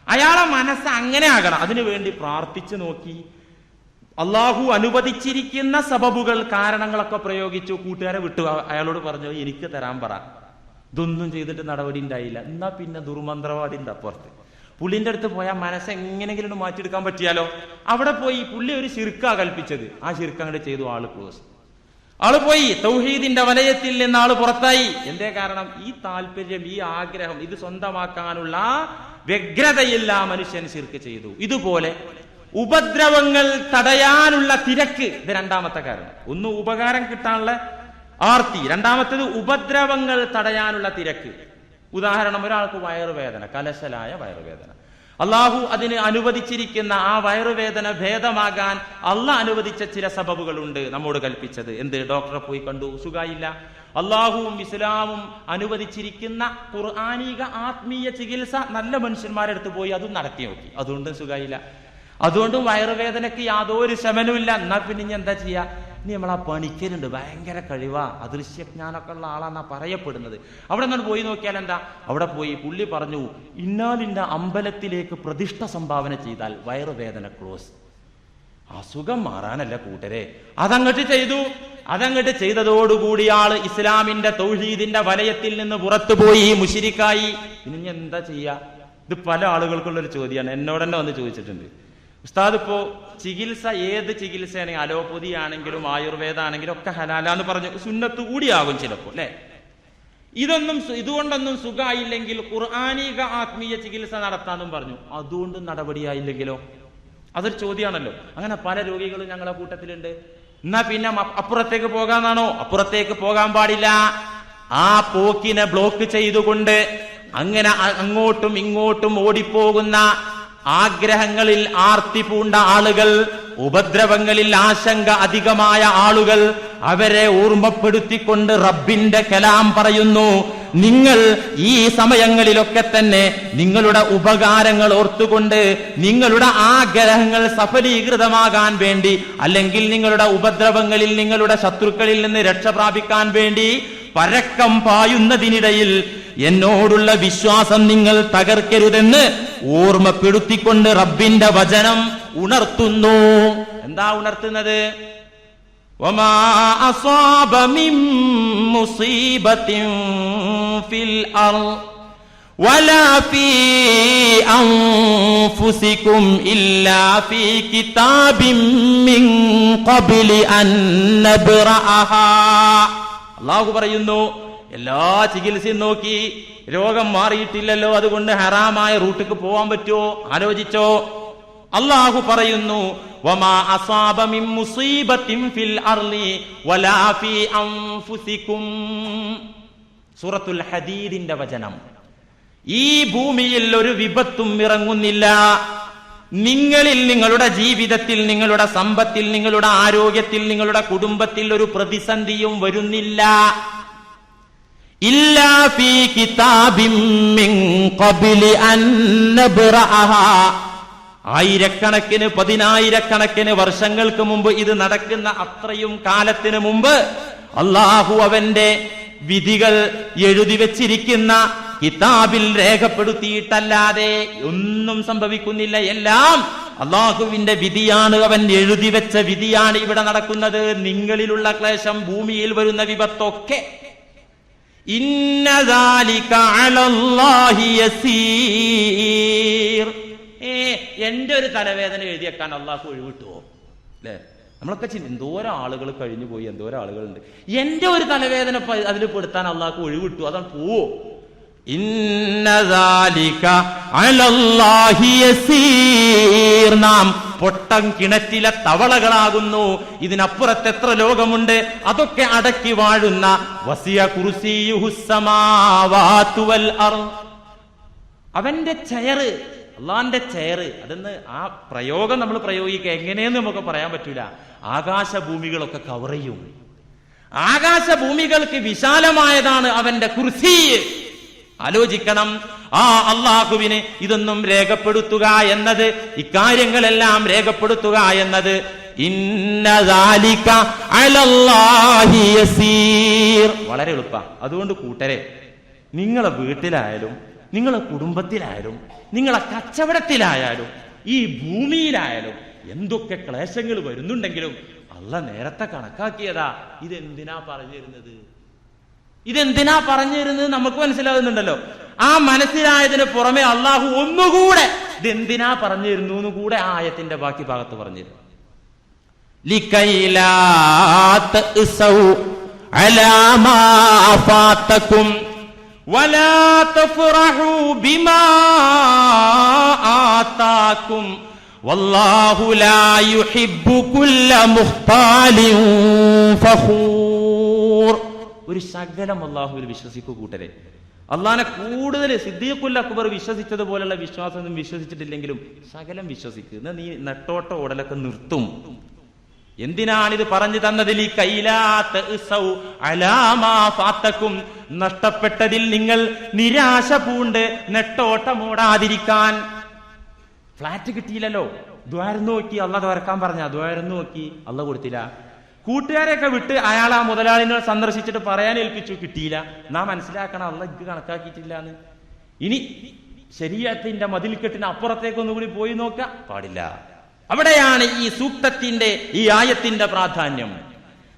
അയാളെ മനസ്സ് അങ്ങനെ ആകണം. അതിനു വേണ്ടി പ്രാർത്ഥിച്ചു നോക്കി, അള്ളാഹു അനുവദിച്ചിരിക്കുന്ന സബബുകൾ, കാരണങ്ങളൊക്കെ പ്രയോഗിച്ചു, കൂട്ടുകാരെ വിട്ടു, അയാളോട് പറഞ്ഞു എനിക്ക് തരാൻ പറ. ഇതൊന്നും ചെയ്തിട്ട് നടപടി ഉണ്ടായില്ല. എന്നാ പിന്നെ ദുർമന്ത്രവാദിന്റെ അപ്പുറത്ത് പുള്ളിന്റെ അടുത്ത് പോയാൽ മനസ്സ് എങ്ങനെയെങ്കിലും മാറ്റിയെടുക്കാൻ പറ്റിയാലോ? അവിടെ പോയി പുള്ളി ഒരു ശിർക്കാ കൽപ്പിച്ചത്, ആ ശിർക്ക് അങ്ങോട്ട് ചെയ്തു, ആള് ക്ലോസ്. ആള് പോയി, തൗഹീദിന്റെ വലയത്തിൽ നിന്ന് ആള് പുറത്തായി. എന്തേ കാരണം? ഈ താല്പര്യം, ഈ ആഗ്രഹം, ഇത് സ്വന്തമാക്കാനുള്ള വ്യഗ്രതയില്ല മനുഷ്യൻ ശിർക്ക് ചെയ്തു. ഇതുപോലെ ഉപദ്രവങ്ങൾ തടയാനുള്ള തിരക്ക്, ഇത് 2ാമത്തെ കാരണം. ഒന്ന് ഉപകാരം കിട്ടാനുള്ള ആർത്തി, 2ാമത്തേത് ഉപദ്രവങ്ങൾ തടയാനുള്ള തിരക്ക്. ഉദാഹരണം, ഒരാൾക്ക് വയറുവേദന, കലശലായ വയറുവേദന, അള്ളാഹു അതിന് അനുവദിച്ചിരിക്കുന്ന ആ വയറുവേദന ഭേദമാകാൻ അള്ളാഹ് അനുവദിച്ച ചില സബബുകളുണ്ട് നമ്മോട് കൽപ്പിച്ചത്. എന്ത്? ഡോക്ടറെ പോയി കണ്ടു, സുഖായില്ല. അള്ളാഹുവും ഇസ്ലാമും അനുവദിച്ചിരിക്കുന്ന ഖുർആനിക ആത്മീയ ചികിത്സ നല്ല മനുഷ്യന്മാരുടെ അടുത്ത് പോയി അതും നടത്തി നോക്കി, അതുകൊണ്ടും സുഖായില്ല. അതുകൊണ്ടും വയറുവേദനയ്ക്ക് യാതൊരു ശമനമില്ല. എന്നാ പിന്നെ ഇനി എന്താ ചെയ്യാ? ഇനി നമ്മൾ ആ പണിക്കരുണ്ട്, ഭയങ്കര കഴിവാ, അദൃശ്യജ്ഞാനൊക്കെ ഉള്ള ആളാന്നാ പറയപ്പെടുന്നത്. അവിടെ നിന്ന് പോയി നോക്കിയാൽ എന്താ? അവിടെ പോയി പുള്ളി പറഞ്ഞു, ഇന്നാലിന്ന അമ്പലത്തിലേക്ക് പ്രതിഷ്ഠ സംഭാവന ചെയ്താൽ വയറുവേദന ക്ലോസ്. അസുഖം മാറാനല്ല കൂട്ടരെ, അതങ്ങോട്ട് ചെയ്തു. അതങ്ങോട്ട് ചെയ്തതോടുകൂടി ആള് ഇസ്ലാമിന്റെ തൗഹീദിന്റെ വലയത്തിൽ നിന്ന് പുറത്തുപോയി, മുശ്രിക്കായി. ഇനി എന്താ ചെയ്യാ? ഇത് പല ആളുകൾക്കുള്ളൊരു ചോദ്യമാണ്. എന്നോട് തന്നെ വന്ന് ചോദിച്ചിട്ടുണ്ട്, ഉസ്താദ് ഇപ്പോ ചികിത്സ, ഏത് ചികിത്സയാണെങ്കിൽ, അലോപ്പതി ആണെങ്കിലും ആയുർവേദ ആണെങ്കിലും ഒക്കെ ഹലാലാന്ന് പറഞ്ഞു, സുന്നത്ത് കൂടിയാകും ചിലപ്പോൾ അല്ലെ. ഇതുകൊണ്ടൊന്നും സുഖമായില്ലെങ്കിൽ ഖുർആനിക ആത്മീയ ചികിത്സ നടത്താന്നും പറഞ്ഞു, അതുകൊണ്ടും നടപടിയായില്ലെങ്കിലോ? അതൊരു ചോദ്യമാണല്ലോ. അങ്ങനെ പല രോഗികളും ഞങ്ങളുടെ കൂട്ടത്തിലുണ്ട്. എന്നാ പിന്നെ അപ്പുറത്തേക്ക് പോകാന്നാണോ? അപ്പുറത്തേക്ക് പോകാൻ പാടില്ല. ആ പോക്കിനെ ബ്ലോക്ക് ചെയ്തുകൊണ്ട് അങ്ങനെ അങ്ങോട്ടും ഇങ്ങോട്ടും ഓടിപ്പോകുന്ന, ആഗ്രഹങ്ങളിൽ ആർത്തി പൂണ്ട ആളുകൾ, ഉപദ്രവങ്ങളിൽ ആശങ്ക അധികമായ ആളുകൾ, അവരെ ഓർമ്മപ്പെടുത്തിക്കൊണ്ട് റബ്ബിന്റെ കലാം പറയുന്നു, നിങ്ങൾ ഈ സമയങ്ങളിലൊക്കെ തന്നെ നിങ്ങളുടെ ഉപകാരങ്ങൾ ഓർത്തുകൊണ്ട്, നിങ്ങളുടെ ആഗ്രഹങ്ങൾ സഫലീകൃതമാകാൻ വേണ്ടി, അല്ലെങ്കിൽ നിങ്ങളുടെ ഉപദ്രവങ്ങളിൽ, നിങ്ങളുടെ ശത്രുക്കളിൽ നിന്ന് രക്ഷ പ്രാപിക്കാൻ വേണ്ടി പരക്കം പായുന്നതിനിടയിൽ എന്നോടുള്ള വിശ്വാസം നിങ്ങൾ തകർക്കരുതെന്ന് ഓർമ്മപ്പെടുത്തിക്കൊണ്ട് റബ്ബിന്റെ വചനം ഉണർത്തുന്നു. എന്താ ഉണർത്തുന്നത്? വമാ അസാബ മിൻ മുസീബത്തിൻ ഫിൽ അർള് വലാ ഫീ അൻഫുസികും ഇല്ലാ ഫീ കിതാബിൻ മിൻ ഖബ്ലി അൻ നബ്റഅഹാ. അല്ലാഹു പറയുന്നു, എല്ലാ ചികിത്സയും നോക്കി രോഗം മാറിയിട്ടില്ലല്ലോ, അതുകൊണ്ട് ഹറാമായ റൂട്ടിക്ക് പോവാൻ പറ്റുമോ? ആലോചിച്ചോ? അല്ലാഹു പറയുന്നു, വമാ അസാബ മിൻ മുസീബത്തിൻ ഫിൽ അർളി വലാ ഫീ അൻഫുസികും. സൂറത്തുൽ ഹദീദിന്റെ വചനം. ഈ ഭൂമിയിൽ ഒരു വിപത്തും ഇറങ്ങുന്നില്ല, നിങ്ങളിൽ, നിങ്ങളുടെ ജീവിതത്തിൽ, നിങ്ങളുടെ സമ്പത്തിൽ, നിങ്ങളുടെ ആരോഗ്യത്തിൽ, നിങ്ങളുടെ കുടുംബത്തിൽ ഒരു പ്രതിസന്ധിയും വരുന്നില്ല. ഇല്ലാ ഫീ കിതാബിൻ മിൻ ഖബ്ലി അൻ നബ്റഅഹാ. ആയിരക്കണക്കിന്, പതിനായിരക്കണക്കിന് വർഷങ്ങൾക്ക് മുമ്പ് ഇത് നടക്കുന്ന അത്രയും കാലത്തിന് മുമ്പ് അല്ലാഹു അവന്റെ വിധികൾ എഴുതി വെച്ചിരിക്കുന്ന കിതാബിൽ രേഖപ്പെടുത്തിയിട്ടല്ലാതെ ഒന്നും സംഭവിക്കുന്നില്ല. എല്ലാം അള്ളാഹുവിന്റെ വിധിയാണ്, അവൻ എഴുതി വെച്ച വിധിയാണ് ഇവിടെ നടക്കുന്നത്. നിങ്ങളിലുള്ള ക്ലേശം, ഭൂമിയിൽ വരുന്ന വിപത്തൊക്കെ ഇന്ന ദാലിക അലല്ലാഹി യസീർ. എന്റെ ഒരു തലവേദന എഴുതിയേക്കാൻ അള്ളാഹു ഒഴിവിട്ടുവോ? അല്ലെ, നമ്മളൊക്കെ എന്തോരം ആളുകൾ കഴിഞ്ഞു പോയി, എന്തോരം ആളുകളുണ്ട്. എന്റെ ഒരു തലവേദന അതിൽ പെടുത്താൻ അള്ളാഹു ഒഴിവിട്ടു, അതാണ് പോവോ? ഇന്ന ദാലിക അലല്ലാഹി യസീർ. നാം പൊട്ടം കിണറ്റിലെ തവളകളാകുന്നു, ഇതിനപ്പുറത്ത് എത്ര ലോകമുണ്ട്, അതൊക്കെ അടക്കി വാഴുന്ന വസിയ കുർസിയുഹുസ് സമാവാതു വൽ അർദ്. അവന്റെ ചെയറ്, അള്ളാന്റെ ചെയറ്, അതെന്ന് ആ പ്രയോഗം നമ്മൾ പ്രയോഗിക്കുക എങ്ങനെയെന്ന് നമുക്ക് പറയാൻ പറ്റൂല. ആകാശഭൂമികളൊക്കെ കവർ ചെയ്യും. ആകാശഭൂമികൾക്ക് വിശാലമായതാണ് അവന്റെ കുർസി. ആലോചിക്കണം, ആ അള്ളാഹുവിന് ഇതൊന്നും രേഖപ്പെടുത്തുക എന്നത്, ഇക്കാര്യങ്ങളെല്ലാം രേഖപ്പെടുത്തുക എന്നത് ഇന്ന ദാലിക അലല്ലാഹി യസീർ, വളരെ എളുപ്പ. അതുകൊണ്ട് കൂട്ടരെ, നിങ്ങളെ വീട്ടിലായാലും നിങ്ങളെ കുടുംബത്തിലായാലും നിങ്ങളെ കച്ചവടത്തിലായാലും ഈ ഭൂമിയിലായാലും എന്തൊക്കെ ക്ലേശങ്ങൾ വരുന്നുണ്ടെങ്കിലും അള്ളാഹ് നേരത്തെ കണക്കാക്കിയതാ. ഇതെന്തിനാ പറഞ്ഞിരുന്നത്, ഇതെന്തിനാ പറഞ്ഞിരുന്നത് നമുക്ക് മനസ്സിലാകുന്നുണ്ടല്ലോ. ആ മനസ്സിലായതിന് പുറമെ അള്ളാഹു ഒന്നുകൂടെ ഇതെന്തിനാ പറഞ്ഞിരുന്നു എന്ന് കൂടെ ആ ആയത്തിന്റെ ബാക്കി ഭാഗത്ത് പറഞ്ഞിരുന്നു. ലികൈലാ തഅസൗ അലാ മാ ഫാതകും വലാ തഫറഹു ബിമാ ആതാകും വല്ലാഹു ലാ യുഹിബ്ബു കുല്ല മുഖ്താലിൻ ഫഖൂർ. ഒരു ശകലം അള്ളാഹുവിൽ വിശ്വസിക്കൂ കൂട്ടരെ. അള്ളാഹിനെ കൂടുതൽ സിദ്ദീഖുൽ അക്ബർ വിശ്വസിച്ചതുപോലുള്ള വിശ്വാസം വിശ്വസിച്ചിട്ടില്ലെങ്കിലും ശകലം വിശ്വസിക്കുക. നീ നെട്ടോട്ട ഓടലൊക്കെ നിർത്തും. എന്തിനാണിത് പറഞ്ഞു തന്നത്? നഷ്ടപ്പെട്ടതിൽ നിങ്ങൾ നിരാശ പൂണ്ട് നെട്ടോട്ടമോടാതിരിക്കാൻ. ഫ്ലാറ്റ് കിട്ടിയില്ലല്ലോ, ദ്വാരം നോക്കി അള്ളാഹ് തുറക്കാൻ പറഞ്ഞ ദ്വാരം നോക്കി അള്ളാഹ് കൊടുത്തില്ല. കൂട്ടുകാരെയൊക്കെ വിട്ട് അയാൾ ആ മുതലാളിനെ സന്ദർശിച്ചിട്ട് പറയാൻ ഏൽപ്പിച്ചു, കിട്ടിയില്ല. നാം മനസ്സിലാക്കണം അള്ളാഹ് ഇത് കണക്കാക്കിയിട്ടില്ല എന്ന്. ഇനി ശരീഅത്തിന്റെ മതിൽക്കെട്ടിന് അപ്പുറത്തേക്കൊന്നുകൂടി പോയി നോക്കാൻ പാടില്ല. അവിടെയാണ് ഈ സൂക്തത്തിന്റെ ഈ ആയത്തിന്റെ പ്രാധാന്യം.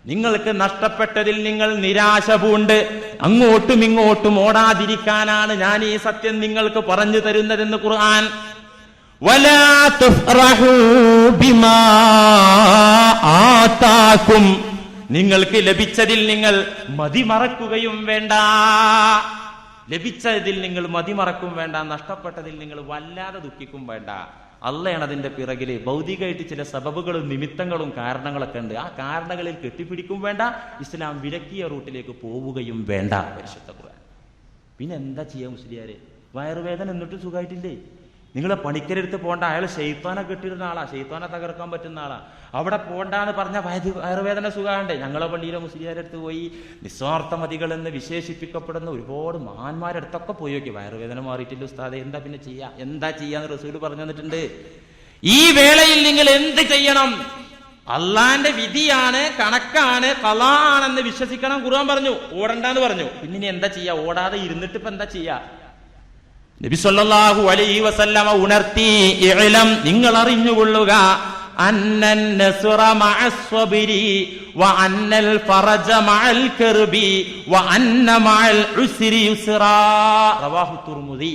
നിങ്ങൾക്ക് നഷ്ടപ്പെട്ടതിൽ നിങ്ങൾ നിരാശ പൂണ്ട് അങ്ങോട്ടും ഇങ്ങോട്ടും ഓടാതിരിക്കാനാണ് ഞാൻ ഈ സത്യം നിങ്ങൾക്ക് പറഞ്ഞു തരുന്നതെന്ന് ഖുർആൻ. വലാ തുഫ്റഹു ബിമാ ആതാകും, നിങ്ങൾക്ക് ലഭിച്ചതിൽ നിങ്ങൾ മതിമറക്കുകയും വേണ്ട. ലഭിച്ചതിൽ നിങ്ങൾ മതിമറക്കും വേണ്ട, നഷ്ടപ്പെട്ടതിൽ നിങ്ങൾ വല്ലാതെ ദുഃഖിക്കും വേണ്ട. അള്ളയാണ് അതിന്റെ പിറകില്. ഭൗതികമായിട്ട് ചില സബബുകളും നിമിത്തങ്ങളും കാരണങ്ങളൊക്കെ ഉണ്ട്. ആ കാരണങ്ങളിൽ കെട്ടിപ്പിടിക്കും വേണ്ട, ഇസ്ലാം വിലക്കിയ റൂട്ടിലേക്ക് പോവുകയും വേണ്ട. പരിശുദ്ധ ഖുർആൻ. പിന്നെ എന്താ ചെയ്യാ മുസ്ലിയാരെ? വയറുവേദന എന്നിട്ട് സുഖമായിട്ടില്ലേ? നിങ്ങളെ പണിക്കരെടുത്ത് പോണ്ട, അയാൾ ശൈത്താനെ കെട്ടിരുന്ന ആളാ, ശൈത്താനെ തകർക്കാൻ പറ്റുന്ന ആളാ. അവിടെ പോണ്ടാന്ന് പറഞ്ഞ വയറുവേദന സുഖാണ്ടേ? ഞങ്ങളെ പള്ളിയിലെ മുസ്ലിയാരുടെ അടുത്ത് പോയി നിസ്വാർത്ഥമതികൾ എന്ന് വിശേഷിപ്പിക്കപ്പെടുന്ന ഒരുപാട് മഹാന്മാരുടെ അടുത്തൊക്കെ പോയി നോക്കി, വയറുവേദന മാറിയിട്ടില്ല ഉസ്താദെ, എന്താ പിന്നെ ചെയ്യാ, എന്താ ചെയ്യാന്ന് റസൂല് പറഞ്ഞു തന്നിട്ടുണ്ട്. ഈ വേളയിൽ നിങ്ങൾ എന്ത് ചെയ്യണം? അള്ളാന്റെ വിധിയാണ്, കണക്കാണ്, ഖളാ ആണെന്ന് വിശ്വസിക്കണം. ഖുർആൻ പറഞ്ഞു, ഓടണ്ടെന്ന് പറഞ്ഞു. പിന്നെ എന്താ ചെയ്യാ? ഓടാതെ ഇരുന്നിട്ട് ഇപ്പൊ എന്താ ചെയ്യാ? നബി സല്ലല്ലാഹു അലൈഹി വസല്ലമ ഉണർത്തി, ഇഅ്ലം, നിങ്ങൾ അറിഞ്ഞുകൊള്ളുക, അന്നൻ നസ്റ മഅസ് സ്വബരി വ അന്നൽ ഫറജ മഅൽ കർബി വ അന്ന മഅൽ ഉസ്രി യുസ്റാ. റവാഹു തുർമുദി.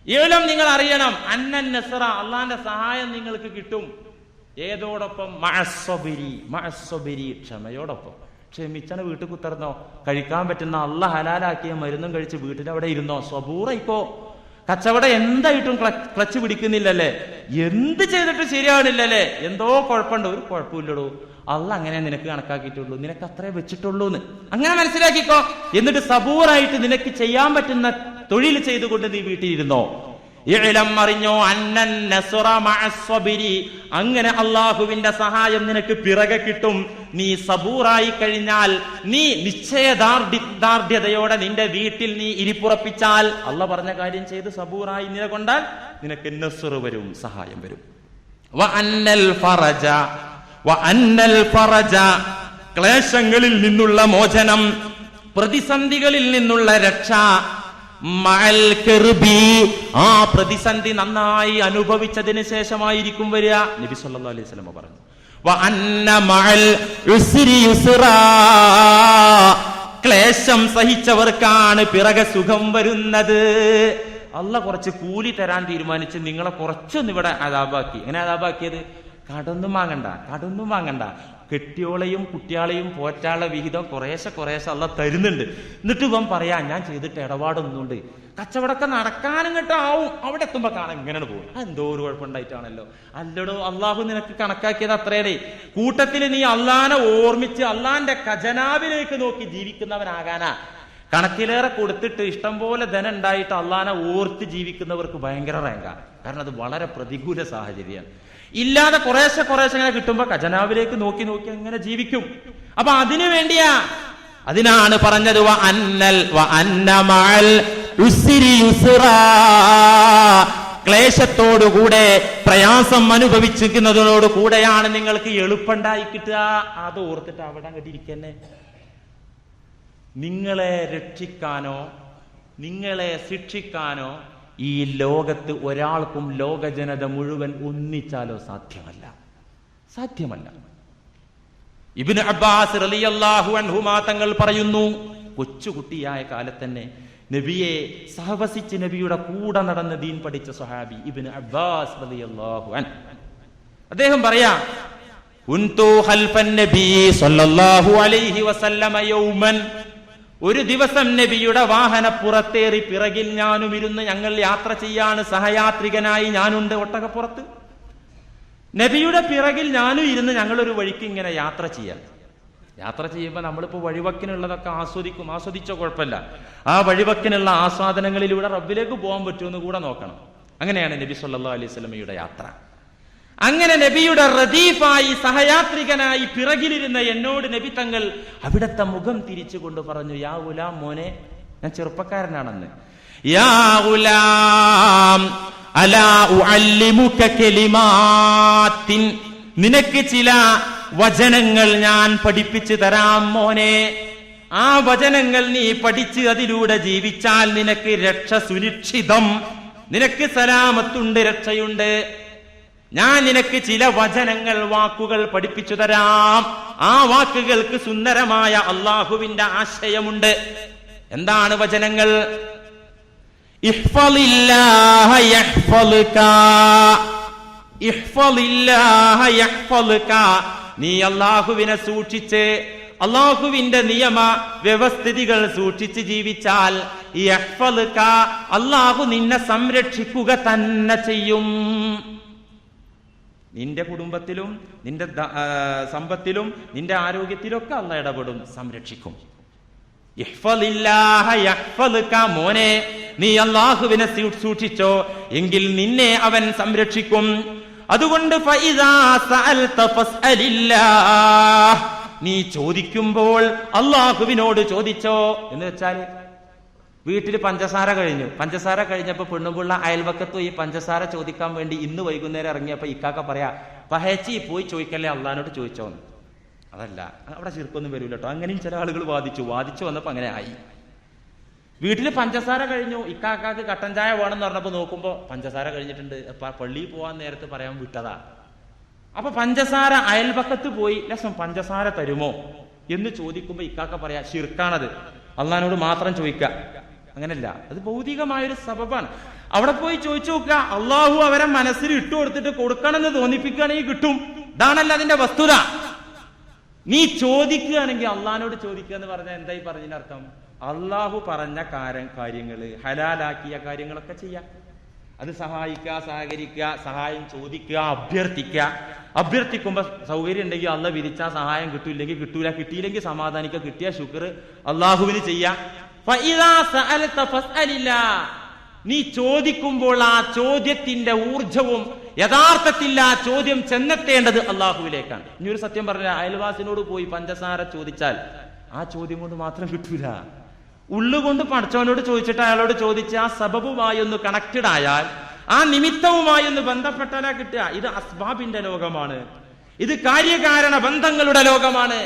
ഇഅ്ലം, നിങ്ങൾ അറിയണം, അന്നൻ നസ്റ, അല്ലാഹുവിന്റെ സഹായം നിങ്ങൾക്ക് കിട്ടും. ഏതോടൊപ്പം? മഅസ് സ്വബരി, മഅസ് സ്വബരി, ക്ഷമയോടൊപ്പം. ക്ഷമിച്ചാണ് വീട്ടിൽ കുത്തർന്നോ, കഴിക്കാൻ പറ്റുന്ന അള്ളാഹ് ഹലാലാക്കിയ മരുന്നും കഴിച്ച് വീട്ടിലവിടെ ഇരുന്നോ, സ്വബൂറായിക്കോ. കച്ചവടം എന്തായിട്ടും ക്ലച്ച് പിടിക്കുന്നില്ലല്ലേ, എന്ത് ചെയ്തിട്ട് ശരിയാണില്ലല്ലേ, എന്തോ കുഴപ്പമുണ്ടോ? ഒരു കുഴപ്പമില്ലടോ, അള്ളാഹ് അങ്ങനെ നിനക്ക് കണക്കാക്കിയിട്ടുള്ളൂ, നിനക്ക് അത്രേ വെച്ചിട്ടുള്ളൂ എന്ന് അങ്ങനെ മനസ്സിലാക്കിക്കോ. എന്നിട്ട് സബൂറായിട്ട് നിനക്ക് ചെയ്യാൻ പറ്റുന്ന തൊഴിൽ ചെയ്തുകൊണ്ട് നീ വീട്ടിലിരുന്നോ. ഇഅ്ലം, അറിഞ്ഞോ, അന്നൻ നസ്റ മഅസ് സ്വബരി, അങ്ങനെ അള്ളാഹുവിന്റെ സഹായം നിനക്ക് പിറകെ കിട്ടും. നീ സബൂറായി കഴിഞ്ഞാൽ, നീ നിശ്ചയദാർഢ്യതയോടെ നിന്റെ വീട്ടിൽ നീ ഇരിപ്പുറപ്പിച്ചാൽ, അള്ളാഹ് പറഞ്ഞ കാര്യം ചെയ്ത് സബൂറായി നിലകൊണ്ടാൽ നിനക്ക് നസ്ർ വരും, സഹായം വരും. വ അന്നൽ ഫറജ, വ അന്നൽ ഫറജ, ക്ലേശങ്ങളിൽ നിന്നുള്ള മോചനം, പ്രതിസന്ധികളിൽ നിന്നുള്ള രക്ഷ, മഅൽ കർബി, ആ പ്രതിസന്ധി നന്നായി അനുഭവിച്ചതിന് ശേഷമായിരിക്കും വരിക. നബി സല്ലല്ലാഹു അലൈഹി വസല്ലം പറഞ്ഞു, വ അന്ന മഅൽ ഉസ്രി യുസ്റാ, ക്ലേശം സഹിച്ചവർക്കാണ് പിറകെ സുഖം വരുന്നത്. അള്ളാഹ് കുറച്ച് കൂലി തരാൻ തീരുമാനിച്ച് നിങ്ങളെ കുറച്ചൊന്നും ഇവിടെ അദാബാക്കി. എങ്ങനെ അദാബാക്കിയത്? കടൊന്നും വാങ്ങണ്ട. കെട്ടിയോളെയും കുട്ടിയാളെയും പോറ്റാനുള്ള വിഹിതം കുറേശ്ശെ അള്ളാഹ് തരുന്നുണ്ട്. എന്നിട്ട് ഇവൻ പറയാ ഞാൻ ചെയ്തിട്ട് ഇടപാടൊന്നുണ്ട്, കച്ചവടമൊക്കെ നടക്കാനും കേട്ടാവും. അവിടെ എത്തുമ്പോ കാണാൻ ഇങ്ങനെയാണ് പോകും. എന്തോ ഒരു കുഴപ്പമുണ്ടായിട്ടാണല്ലോ. അല്ലടോ, അള്ളാഹു നിനക്ക് കണക്കാക്കിയത് അത്രേടേ. കൂട്ടത്തിൽ നീ അള്ളാനെ ഓർമ്മിച്ച് അള്ളാന്റെ ഖജനാവിലേക്ക് നോക്കി ജീവിക്കുന്നവനാകാനാ. കണക്കിലേറെ കൊടുത്തിട്ട് ഇഷ്ടം പോലെ ധനം ഉണ്ടായിട്ട് അള്ളാനെ ഓർത്ത് ജീവിക്കുന്നവർക്ക് ഭയങ്കര റാങ്കാണ്. കാരണം അത് വളരെ പ്രതികൂല സാഹചര്യമാണ്. ഇല്ലാതെ കുറേശ്ശെ ഇങ്ങനെ കിട്ടുമ്പോ ഖജനാവിലേക്ക് നോക്കി അങ്ങനെ ജീവിക്കും. അപ്പൊ അതിനു വേണ്ടിയാ, അതിനാണ് പറഞ്ഞത് ക്ലേശത്തോടുകൂടെ പ്രയാസം അനുഭവിച്ചിരിക്കുന്നതിനോട് കൂടെയാണ് നിങ്ങൾക്ക് എളുപ്പമുണ്ടായി കിട്ടുക. അത് ഓർത്തിട്ട് അവിടെ അങ്ങോട്ടിരിക്കന്നെ. നിങ്ങളെ രക്ഷിക്കാനോ നിങ്ങളെ ശിക്ഷിക്കാനോ ഈ ലോകത്ത് ഒരാൾക്കും ലോക ജനത മുഴുവൻ ഒന്നിച്ചാലോ സാധ്യമല്ല. ഇബ്നു അബ്ബാസ് റളിയല്ലാഹു അൻഹുമാ തങ്ങൾ പറയുന്നു, കൊച്ചുകുട്ടിയായ കാലത്ത് തന്നെ നബിയെ സഹവസിച്ച് നബിയുടെ കൂടെ നടന്ന് ദീൻ പഠിച്ച സ്വഹാബി ഇബ്നു അബ്ബാസ് റളിയല്ലാഹു അൻഹു. അദ്ദേഹം പറയാ, കുൻതു ഖൽഫൻ നബി സ്വല്ലല്ലാഹു അലൈഹി വസല്ലമ യൗമൻ. ഒരു ദിവസം നബിയുടെ വാഹനപ്പുറത്തേറി പിറകിൽ ഞാനും ഇരുന്ന് ഞങ്ങൾ യാത്ര ചെയ്യാണ്. സഹയാത്രികനായി ഞാനുണ്ട് ഒട്ടകപ്പുറത്ത്. നബിയുടെ പിറകിൽ ഞാനും ഇരുന്ന് ഞങ്ങളൊരു വഴിക്ക് ഇങ്ങനെ യാത്ര ചെയ്യുമ്പോൾ നമ്മളിപ്പോ വഴിവക്കിനുള്ളതൊക്കെ ആസ്വദിച്ചോ കുഴപ്പമില്ല. ആ വഴിവക്കിനുള്ള ആസ്വാദനങ്ങളിലൂടെ റബ്ബിലേക്ക് പോകാൻ പറ്റുമെന്ന് കൂടെ നോക്കണം. അങ്ങനെയാണ് നബി സല്ലല്ലാഹു അലൈഹി വസല്ലമയുടെ യാത്ര. അങ്ങനെ നബിയുടെ റദീഫായി സഹയാത്രികനായി പിറകിലിരുന്ന എന്നോട് നബി തങ്ങൾ അവിടത്തെ മുഖം തിരിച്ചുകൊണ്ട് പറഞ്ഞു, യാ ഗുലാം, മോനെ, ഞാൻ ചെറുപ്പക്കാരനാണെന്ന്. യാ ഗുലാം അലാ ഉഅല്ലിമുക കലിമാത്തിൻ, നിനക്ക് ചില വചനങ്ങൾ ഞാൻ പഠിപ്പിച്ചു തരാം മോനെ. ആ വചനങ്ങൾ നീ പഠിച്ച് അതിലൂടെ ജീവിച്ചാൽ നിനക്ക് രക്ഷ സുനിശ്ചിതം, നിനക്ക് സലാമത്തുണ്ട്, രക്ഷയുണ്ട്. ഞാൻ നിനക്ക് ചില വചനങ്ങൾ, വാക്കുകൾ പഠിപ്പിച്ചു തരാം. ആ വാക്കുകൾക്ക് സുന്ദരമായ അള്ളാഹുവിന്റെ ആശയമുണ്ട്. എന്താണ് വചനങ്ങൾ? ഇഹ്ഫളില്ലാഹ യഹ്ഫളുക, ഇഹ്ഫളില്ലാഹ യഹ്ഫളുക. നീ അള്ളാഹുവിനെ സൂക്ഷിച്ച് അള്ളാഹുവിന്റെ നിയമ വ്യവസ്ഥിതികൾ സൂക്ഷിച്ച് ജീവിച്ചാൽ യഹ്ഫളുക, അള്ളാഹു നിന്നെ സംരക്ഷിക്കുക തന്നെ ചെയ്യും. നിന്റെ കുടുംബത്തിലും നിന്റെ സമ്പത്തിലും നിന്റെ ആരോഗ്യത്തിലൊക്കെ അള്ളാഹ് ഇടപെടും, സംരക്ഷിക്കും. ഇഹ്ഫളില്ലാഹ യഹ്ഫളുക, മോനെ നീ അള്ളാഹുവിനെ സൂക്ഷിച്ചോ എങ്കിൽ നിന്നെ അവൻ സംരക്ഷിക്കും. അതുകൊണ്ട് ഫഇദാ സഅൽത ഫസ്അലില്ലാഹ്, നീ ചോദിക്കുമ്പോൾ അള്ളാഹുവിനോട് ചോദിച്ചോ. എന്ന് വെച്ചാൽ വീട്ടിൽ പഞ്ചസാര കഴിഞ്ഞപ്പോ പെണ്ണുപിള്ള അയൽവക്കത്തോ ഈ പഞ്ചസാര ചോദിക്കാൻ വേണ്ടി ഇന്ന് വൈകുന്നേരം ഇറങ്ങിയപ്പോ ഇക്കാക്ക പറയാ, പഹേച്ചി പോയി ചോദിക്കല്ലേ, അള്ളഹാനോട് ചോദിച്ചോന്ന്. അതല്ല, അവിടെ ശിർക്കൊന്നും വരൂല കേട്ടോ. അങ്ങനെയും ചില ആളുകൾ വാദിച്ചു വന്നപ്പോ അങ്ങനെ ആയി. വീട്ടിൽ പഞ്ചസാര കഴിഞ്ഞു, ഇക്കാക്കാക്ക് കട്ടൻ ചായ വേണമെന്ന് പറഞ്ഞപ്പോ നോക്കുമ്പോ പഞ്ചസാര കഴിഞ്ഞിട്ടുണ്ട്. പള്ളിയിൽ പോവാൻ നേരത്ത് പറയാൻ വിട്ടതാ. അപ്പൊ പഞ്ചസാര അയൽപക്കത്ത് പോയി ലക്ഷം പഞ്ചസാര തരുമോ എന്ന് ചോദിക്കുമ്പോ ഇക്കാക്ക പറയാ, ശിർക്കാണത്, അള്ളഹാനോട് മാത്രം ചോദിക്കുക. അങ്ങനല്ല, അത് ഭൗതികമായൊരു സബബാണ്. അവിടെ പോയി ചോദിച്ചു നോക്കുക. അള്ളാഹു അവരെ മനസ്സിൽ ഇട്ടുകൊടുത്തിട്ട് കൊടുക്കണമെന്ന് തോന്നിപ്പിക്കുകയാണെങ്കിൽ കിട്ടും. ഇതാണല്ലോ അതിന്റെ വസ്തുത. നീ ചോദിക്കുകയാണെങ്കിൽ അള്ളഹാനോട് ചോദിക്കുക എന്ന് പറഞ്ഞാൽ എന്തായി പറഞ്ഞതിന്റെ അർത്ഥം? അള്ളാഹു പറഞ്ഞ കാര്യങ്ങള്, ഹലാലാക്കിയ കാര്യങ്ങളൊക്കെ ചെയ്യാം. അത് സഹായിക്കുക, സഹകരിക്കുക, സഹായം ചോദിക്കുക, അഭ്യർത്ഥിക്കുമ്പോ സൗകര്യം ഉണ്ടെങ്കിൽ അള്ളാഹ് വിധിച്ച സഹായം കിട്ടൂല്ലെങ്കിൽ കിട്ടൂല, കിട്ടിയില്ലെങ്കിൽ സമാധാനിക്കുക, കിട്ടിയ ശുക്ർ അള്ളാഹുവിന് ചെയ്യാം. നീ ചോദിക്കുമ്പോൾ ആ ചോദ്യത്തിന്റെ ഊർജവും യഥാർത്ഥത്തിൽ ആ ചോദ്യം ചെന്നെത്തേണ്ടത് അള്ളാഹുവിലേക്കാണ്. ഇനി ഒരു സത്യം പറഞ്ഞ, അയൽവാസിനോട് പോയി പഞ്ചസാര ചോദിച്ചാൽ ആ ചോദ്യം കൊണ്ട് മാത്രം കിട്ടൂല. ഉള്ളുകൊണ്ട് പടച്ചവനോട് ചോദിച്ചിട്ട് അയാളോട് ചോദിച്ച് ആ സബബുമായി ഒന്ന് കണക്റ്റഡ് ആയാൽ, ആ നിമിത്തവുമായി ഒന്ന് ബന്ധപ്പെട്ടാലാ കിട്ടുക. ഇത് അസ്ബാബിന്റെ ലോകമാണ്, ഇത് കാര്യകാരണ ബന്ധങ്ങളുടെ ലോകമാണ്.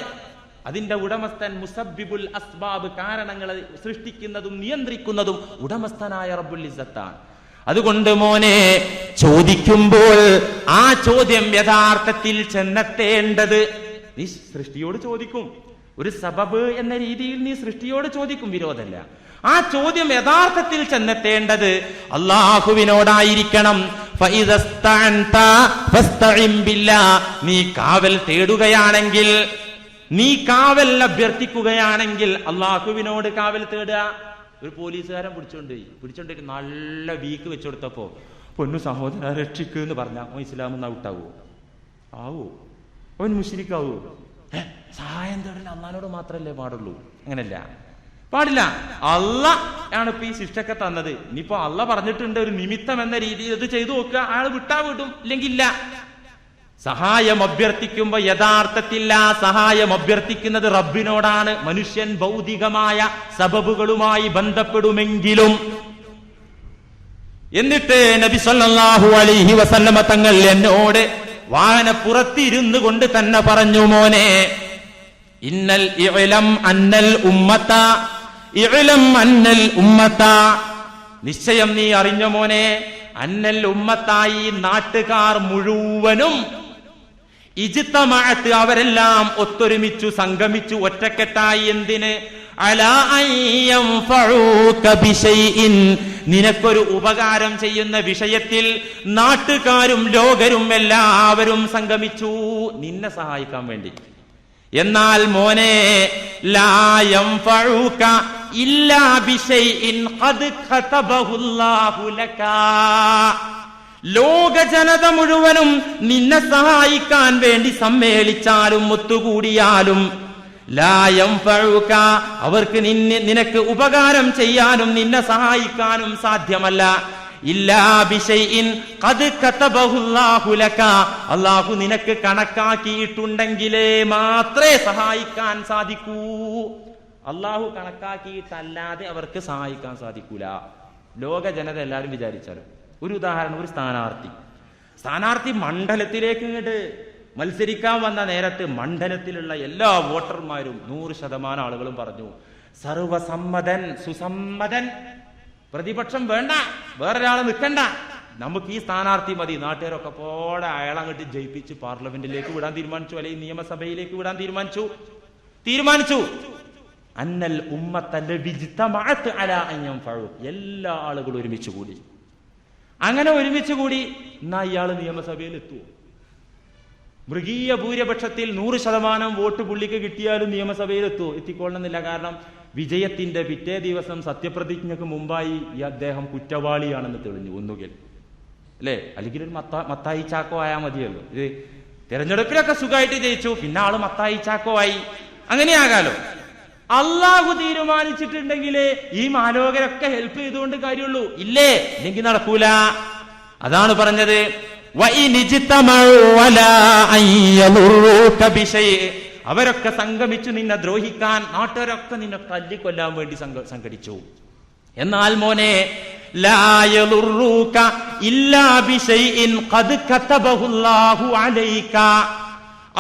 അതിന്റെ ഉടമസ്ഥൻ മുസബ്ബിബുൽ അസ്ബാബ്, കാരണങ്ങളെ സൃഷ്ടിക്കുന്നതും നിയന്ത്രിക്കുന്നതും ഉടമസ്ഥനായ റബ്ബുൽ ഇസ്സത്താണ്. അതുകൊണ്ട് മോനെ, ചോദിക്കുമ്പോൾ ആ ചോദ്യം യഥാർത്ഥത്തിൽ ചെന്നെത്തേണ്ടത്, നീ സൃഷ്ടിയോട് ചോദിക്കും, ഒരു സബബ് എന്ന രീതിയിൽ നീ സൃഷ്ടിയോട് ചോദിക്കും, വിരോധമല്ല. ആ ചോദ്യം യഥാർത്ഥത്തിൽ ചെന്നെത്തേണ്ടത് അള്ളാഹുവിനോടായിരിക്കണം. നീ കാവൽ തേടുകയാണെങ്കിൽ, നീ കാവൽ അഭ്യർത്ഥിക്കുകയാണെങ്കിൽ അള്ളാഹുവിനോട് കാവൽ തേടുക. ഒരു പോലീസുകാരൻ പിടിച്ചോണ്ട് നല്ല വീക്ക് വെച്ചുകൊടുത്തപ്പോ പൊന്നു സഹോദര രക്ഷിക്കുന്ന് പറഞ്ഞാൽ അവൻ ഇസ്ലാമെന്ന് ഔട്ടാവോ? ആവോ? അവൻ മുശ്രിക്കാവോ? സഹായം തേടൽ അള്ളാഹിനോട് മാത്രല്ലേ പാടുള്ളൂ? അങ്ങനല്ല, പാടില്ല. അള്ളാഹ് ആണ് ഇപ്പൊ ഈ ശിക്ഷയൊക്കെ തന്നത്. ഇനിയിപ്പോ അള്ളാഹ് പറഞ്ഞിട്ടുണ്ട് ഒരു നിമിത്തം എന്ന രീതിയിൽ ഇത് ചെയ്തു നോക്കുക, അയാൾ വിട്ടാ വിടും, ഇല്ലെങ്കിൽ ഇല്ല. സഹായം അഭ്യർത്ഥിക്കുമ്പോ യഥാർത്ഥത്തിൽ ആ സഹായം അഭ്യർത്ഥിക്കുന്നത് റബ്ബിനോടാണ്. മനുഷ്യൻ ഭൗതികമായ സബബുകളുമായി ബന്ധപ്പെടുമെങ്കിലും. എന്നിട്ട് നബി സല്ലല്ലാഹു അലൈഹി വസല്ലമ തങ്ങൾ എന്നോട് വാഹനപ്പുറത്തിരുന്നു കൊണ്ട് തന്നെ പറഞ്ഞു, മോനെ, ഇന്നൽ ഇഅ്ലം അന്നൽ ഉമ്മത, ഇഅ്ലം അന്നൽ ഉമ്മത, നിശ്ചയം നീ അറിഞ്ഞ മോനെ, അന്നൽ ഉമ്മത്തായി നാട്ടുകാർ മുഴുവനും ഇജ്തമഅത്ത്, അവരെല്ലാം ഒത്തൊരുമിച്ചു സംഗമിച്ചു ഒറ്റക്കെട്ടായി. എന്തിന്? അലാ അൻയൻഫഉക ബിശൈഇൻ, നിനക്കൊരു ഉപകാരം ചെയ്യുന്ന വിഷയത്തിൽ നാട്ടുകാരും ലോകരും എല്ലാവരും സംഗമിച്ചു നിന്നെ സഹായിക്കാൻ വേണ്ടി. എന്നാൽ മോനെ, ലാ യൻഫഉക ഇല്ലാ ബിശൈഇൻ ഖദ് ഖതബഹുല്ലാഹു ലക, ലോക ജനത മുഴുവനും നിന്നെ സഹായിക്കാൻ വേണ്ടി സമ്മേളിച്ചാലും ഒത്തുകൂടിയാലും ലാ യൻഫഉക, അവർക്ക് നിനക്ക് ഉപകാരം ചെയ്യാനും നിന്നെ സഹായിക്കാനും സാധ്യമല്ല. ഇല്ലാ ബിശൈഇൻ ഖദ് കതബഹുല്ലാഹു ലക, അല്ലാഹു നിനക്ക് കണക്കാക്കിയിട്ടുണ്ടെങ്കിലേ മാത്രമേ സഹായിക്കാൻ സാധിക്കൂ. അല്ലാഹു കണക്കാക്കിയിട്ടല്ലാതെ അവർക്ക് സഹായിക്കാൻ സാധിക്കൂല. ലോക ജനത എല്ലാവരും വിചാരിച്ചാലും. ഒരു ഉദാഹരണം, ഒരു സ്ഥാനാർത്ഥി മണ്ഡലത്തിലേക്ക് ഇങ്ങോട്ട് മത്സരിക്കാൻ വന്ന നേരത്ത് മണ്ഡലത്തിലുള്ള എല്ലാ വോട്ടർമാരും 100% ആളുകളും പറഞ്ഞു, സർവസമ്മതൻ സുസമ്മതൻ, പ്രതിപക്ഷം വേണ്ട, വേറൊരാളെ നിൽക്കണ്ട, നമുക്ക് ഈ സ്ഥാനാർത്ഥി മതി. നാട്ടുകാരൊക്കെ പോടെ അയാളങ്ങോട്ട് ജയിപ്പിച്ച് പാർലമെന്റിലേക്ക് വിടാൻ തീരുമാനിച്ചു, അല്ലെങ്കിൽ നിയമസഭയിലേക്ക് വിടാൻ തീരുമാനിച്ചു. അന്നൽ ഉമ്മത്തന്റെ വിജ്തമഅത്ത് അലാ അൻ യൻഫഉ, എല്ലാ ആളുകളും ഒരുമിച്ച് കൂടി. അങ്ങനെ ഒരുമിച്ച് കൂടി, എന്നാ ഇയാൾ നിയമസഭയിൽ എത്തുമോ? മൃഗീയ ഭൂരിപക്ഷത്തിൽ 100% വോട്ട് പുള്ളിക്ക് കിട്ടിയാലും നിയമസഭയിൽ എത്തിക്കൊള്ളണമെന്നില്ല. കാരണം വിജയത്തിന്റെ പിറ്റേ ദിവസം സത്യപ്രതിജ്ഞക്ക് മുമ്പായി ഈ അദ്ദേഹം കുറ്റവാളിയാണെന്ന് തെളിഞ്ഞു, ഒന്നുകിൽ അല്ലേ, അല്ലെങ്കിൽ ഒരു മത്തായി ചാക്കോ ആയാൽ മതിയല്ലോ. ഇത് തെരഞ്ഞെടുപ്പിലൊക്കെ സുഖമായിട്ട് ജയിച്ചു, പിന്നെ ആള് മത്തായി ചാക്കോ ആയി, അങ്ങനെയാകാലോ. അള്ളാഹു തീരുമാനിച്ചിട്ടുണ്ടെങ്കിലേ ഈ മാലോകരൊക്കെ ഹെൽപ്പ് ചെയ്തുകൊണ്ട് കാര്യമുള്ളൂ, ഇല്ലേ? ഇല്ലെങ്കിൽ നടക്കൂല. അതാണ് പറഞ്ഞത്, അവരൊക്കെ സംഗമിച്ചു നിന്നെ ദ്രോഹിക്കാൻ, നാട്ടുകാരൊക്കെ നിന്നെ തല്ലിക്കൊല്ലാൻ വേണ്ടി സംഘടിച്ചു. എന്നാൽ മോനെ, ലാ യളുറൂക ഇല്ലാ ബിശൈഇൻ ഖദ് കതബഹുല്ലാഹു അലൈക,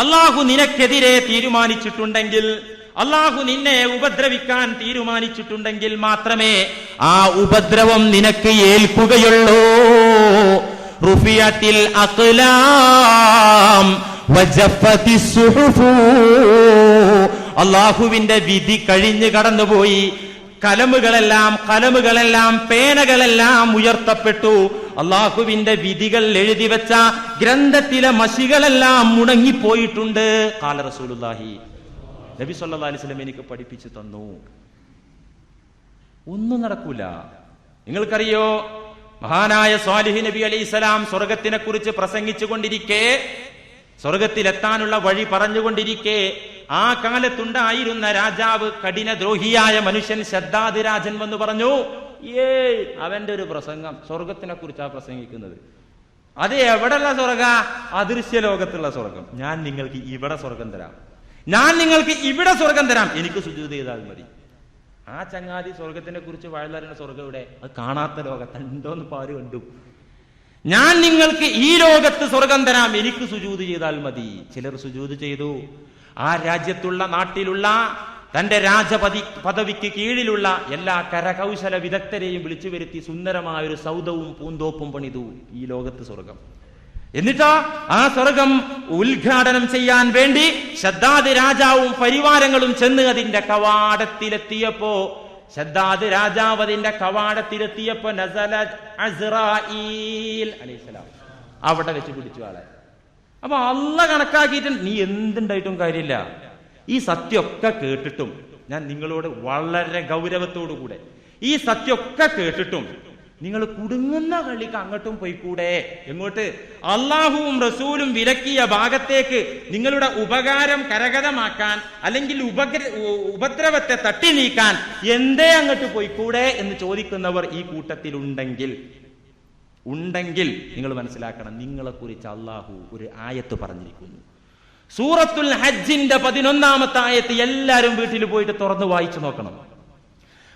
അല്ലാഹു നിനക്കെതിരെ തീരുമാനിച്ചിട്ടുണ്ടെങ്കിൽ, അല്ലാഹു നിന്നെ ഉപദ്രവിക്കാൻ തീരുമാനിച്ചിട്ടുണ്ടെങ്കിൽ മാത്രമേ ആ ഉപദ്രവം നിനക്ക് ഏൽക്കുകയുള്ളൂ. റുഫിയത്തിൽ അഖ്ലാം വജഫത്തിസ് സുഹുഫ്, അല്ലാഹുവിന്റെ വിധി കഴിഞ്ഞു കടന്നുപോയി. കലമുകളെല്ലാം പേനകളെല്ലാം ഉയർത്തപ്പെട്ടു. അല്ലാഹുവിന്റെ വിധികൾ എഴുതി വെച്ച ഗ്രന്ഥത്തിലെ മഷികളെല്ലാം മുടങ്ങിപ്പോയിട്ടുണ്ട്. ഖാല റസൂലുള്ളാഹി, നബി സല്ലല്ലാഹു അലൈഹി വസല്ലം എനിക്ക് പഠിപ്പിച്ചു തന്നു. ഒന്നും നടക്കൂല. നിങ്ങൾക്കറിയോ, മഹാനായ സ്വാലിഹ് നബി അലൈഹിസ്സലാം സ്വർഗത്തിനെ കുറിച്ച് പ്രസംഗിച്ചു കൊണ്ടിരിക്കെ, സ്വർഗത്തിലെത്താനുള്ള വഴി പറഞ്ഞുകൊണ്ടിരിക്കെ, ആ കാലത്തുണ്ടായിരുന്ന രാജാവ്, കഠിനദ്രോഹിയായ മനുഷ്യൻ ശദ്ദാദ് രാജൻ വന്ന് പറഞ്ഞു, അവന്റെ ഒരു പ്രസംഗം സ്വർഗത്തിനെ കുറിച്ചാ പ്രസംഗിക്കുന്നത്. അത് എവിടെയുള്ള സ്വർഗ? അദൃശ്യ ലോകത്തുള്ള സ്വർഗം. ഞാൻ നിങ്ങൾക്ക് ഇവിടെ സ്വർഗം തരാം, എനിക്ക് സുജൂദ് ചെയ്താൽ മതി. ആ ചങ്ങാതി സ്വർഗത്തിനെ കുറിച്ച് വഴുതറിയുന്ന സ്വർഗം ഇവിടെ, അത് കാണാത്ത ലോകത്തുണ്ടോന്ന് പാര് കണ്ടു. ഞാൻ നിങ്ങൾക്ക് ഈ ലോകത്ത് സ്വർഗം തരാം, എനിക്ക് സുജൂദ് ചെയ്താൽ മതി. ചിലർ സുജൂദ് ചെയ്തു. ആ രാജ്യത്തുള്ള, നാട്ടിലുള്ള, തന്റെ പദവിക്ക് കീഴിലുള്ള എല്ലാ കരകൗശല വിദഗ്ധരെയും വിളിച്ചു വരുത്തി സുന്ദരമായ ഒരു സൗധവും പൂന്തോപ്പും പണിതു. ഈ ലോകത്ത് സ്വർഗം. എന്നിട്ടോ ആ സ്വർഗം ഉദ്ഘാടനം ചെയ്യാൻ വേണ്ടി ശദ്ദാദ് രാജാവും പരിവാരങ്ങളും ചെന്ന് അതിന്റെ കവാടത്തിലെത്തിയപ്പോ നസല അസ്റായീൽ അലൈഹിസ്സലാം അവിടെ വെച്ച് പിടിച്ചു ആളെ. അപ്പൊ അള്ളാഹ് കണക്കാക്കിയിട്ട് നീ എന്തുണ്ടായിട്ടും കാര്യമില്ല. ഈ സത്യമൊക്കെ കേട്ടിട്ടും ഞാൻ നിങ്ങളോട് വളരെ ഗൗരവത്തോടു കൂടെ ഈ സത്യമൊക്കെ കേട്ടിട്ടും നിങ്ങൾ കുടുങ്ങുന്ന കളിക്ക് അങ്ങോട്ടും പോയിക്കൂടെ? എങ്ങോട്ട്? അള്ളാഹുവും റസൂലും വിലക്കിയ ഭാഗത്തേക്ക് നിങ്ങളുടെ ഉപകാരം കരഗതമാക്കാൻ അല്ലെങ്കിൽ ഉപദ്രവത്തെ തട്ടി നീക്കാൻ എന്തേ അങ്ങോട്ട് പോയിക്കൂടെ എന്ന് ചോദിക്കുന്നവർ ഈ കൂട്ടത്തിൽ ഉണ്ടെങ്കിൽ നിങ്ങൾ മനസ്സിലാക്കണം, നിങ്ങളെ കുറിച്ച് അള്ളാഹു ഒരു ആയത്ത് പറഞ്ഞിരിക്കുന്നു. സൂറത്തുൽ ഹജ്ജിന്റെ 11-ാമത്തെ ആയത്ത് എല്ലാവരും വീട്ടിൽ പോയിട്ട് തുറന്നു വായിച്ചു നോക്കണം.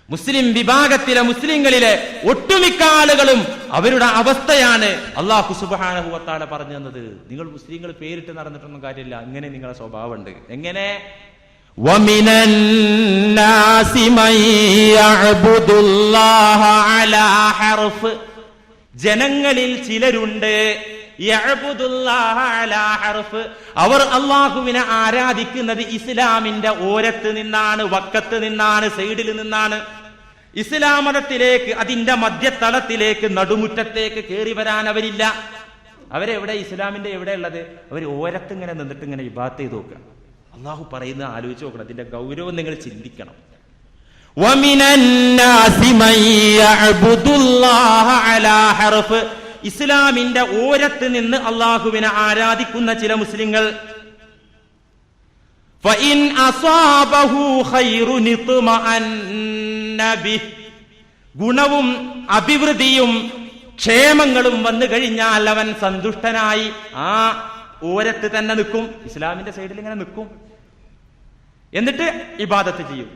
മുസ്ലിം വിഭാഗത്തിലെ മുസ്ലിങ്ങളിലെ ഒട്ടുമിക്ക ആളുകളും അവരുടെ അവസ്ഥയാണ് അല്ലാഹു സുബ്ഹാനഹു വ തആല പറഞ്ഞു തന്നത്. നിങ്ങൾ മുസ്ലിങ്ങൾ പേരിട്ട് നടന്നിട്ടൊന്നും കാര്യമില്ല, ഇങ്ങനെ നിങ്ങളുടെ സ്വഭാവമുണ്ട്. എങ്ങനെ? വമിനൻ നാസി മൻ യഅ്ബുദുല്ലാഹ അലാ ഹർഫ്, ജനങ്ങളിൽ ചിലരുണ്ട് യഅ്ബുദുല്ലാഹ അലാ ഹർഫ്, അവർ അല്ലാഹുവിനെ ആരാധിക്കുന്നത് ഇസ്ലാമിന്റെ ഓരത്ത് നിന്നാണ്, വക്കത്ത് നിന്നാണ്, സൈഡിൽ നിന്നാണ്. ഇസ്ലാം മതത്തിലേക്ക്, അതിന്റെ മധ്യതലത്തിലേക്ക്, നടുമുറ്റത്തേക്ക് കയറി വരാൻ അവരില്ല. അവരെവിടെ? ഇസ്ലാമിന്റെ എവിടെ ഉള്ളത്? അവർ ഓരത്ത് ഇങ്ങനെ നിന്നിട്ട് ഇങ്ങനെ ഇബാദത്ത് ചെയ്ത് നോക്കുക. അള്ളാഹു പറയുന്നത് ആലോചിച്ച് നോക്കണം, അതിന്റെ ഗൗരവം നിങ്ങൾ ചിന്തിക്കണം. വമിനൻ നാസി മൻ യഅ്ബുദുല്ലാഹ അലാ ഹർഫ്, ഇസ്ലാമിന്റെ ഓരത്ത് നിന്ന് അള്ളാഹുവിനെ ആരാധിക്കുന്ന ചില മുസ്ലിങ്ങൾ. ഫഇൻ അസാബഹു ഖൈറുൻ ഇത്മഅന്ന ബിഹി, ഗുണവും അഭിവൃദ്ധിയും ക്ഷേമങ്ങളും വന്നു കഴിഞ്ഞാൽ അവൻ സന്തുഷ്ടനായി ആ ഓരത്ത് തന്നെ നിൽക്കും, ഇസ്ലാമിന്റെ സൈഡിൽ ഇങ്ങനെ നിൽക്കും. എന്നിട്ട് ഇബാദത്ത് ചെയ്യും.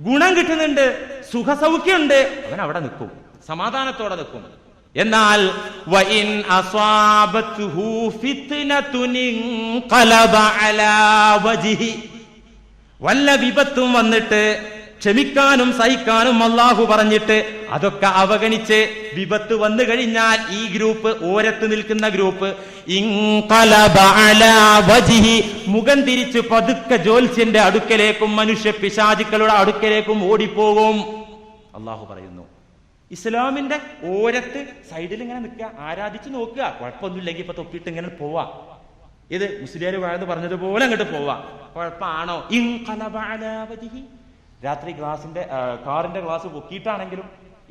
ഗുണം കിട്ടുന്നുണ്ട്, സുഖസൗഖ്യമുണ്ട്, അവൻ അവിടെ നിൽക്കും, സമാധാനത്തോടെ നിൽക്കും. എന്നാൽ വഇൻ അസ്വാബതുഹു ഫിത്നതുൻ ഖലബ അലാ വജ്ഹി, വല്ല വിപത്തും വന്നിട്ട് ക്ഷമിക്കാനും സഹിക്കാനും അല്ലാഹു പറഞ്ഞിട്ട് അതൊക്കെ അവഗണിച്ച് വിപത്ത് വന്നു കഴിഞ്ഞാൽ ഈ ഗ്രൂപ്പ്, ഓരത്ത് നിൽക്കുന്ന ഗ്രൂപ്പ്, ഇൻഖലബ അലാ വജ്ഹി, മുഖം തിരിച്ച് പതുക്കെ ജ്യോത്സ്യന്റെ അടുക്കലേക്കും മനുഷ്യ പിശാചുക്കളുടെ അടുക്കലേക്കും ഓടിപ്പോകും. അല്ലാഹു പറയുന്നു, ഇസ്ലാമിന്റെ ഓരത്ത് സൈഡിൽ ഇങ്ങനെ നിൽക്കുക, ആരാധിച്ച് നോക്കുക, കുഴപ്പമൊന്നുമില്ലെങ്കിൽ ഇപ്പൊ തൊപ്പിട്ട് ഇങ്ങനെ പോവാ. ഇത് മുസ്ലിയാർ വാഴന്ന് പറഞ്ഞതുപോലെ അങ്ങോട്ട് പോവാ. കുഴപ്പമാണോ? ഇൻഖലബ അലാ വജ്ഹി, രാത്രി കാറിന്റെ ഗ്ലാസ് പൊക്കിയിട്ടാണെങ്കിലും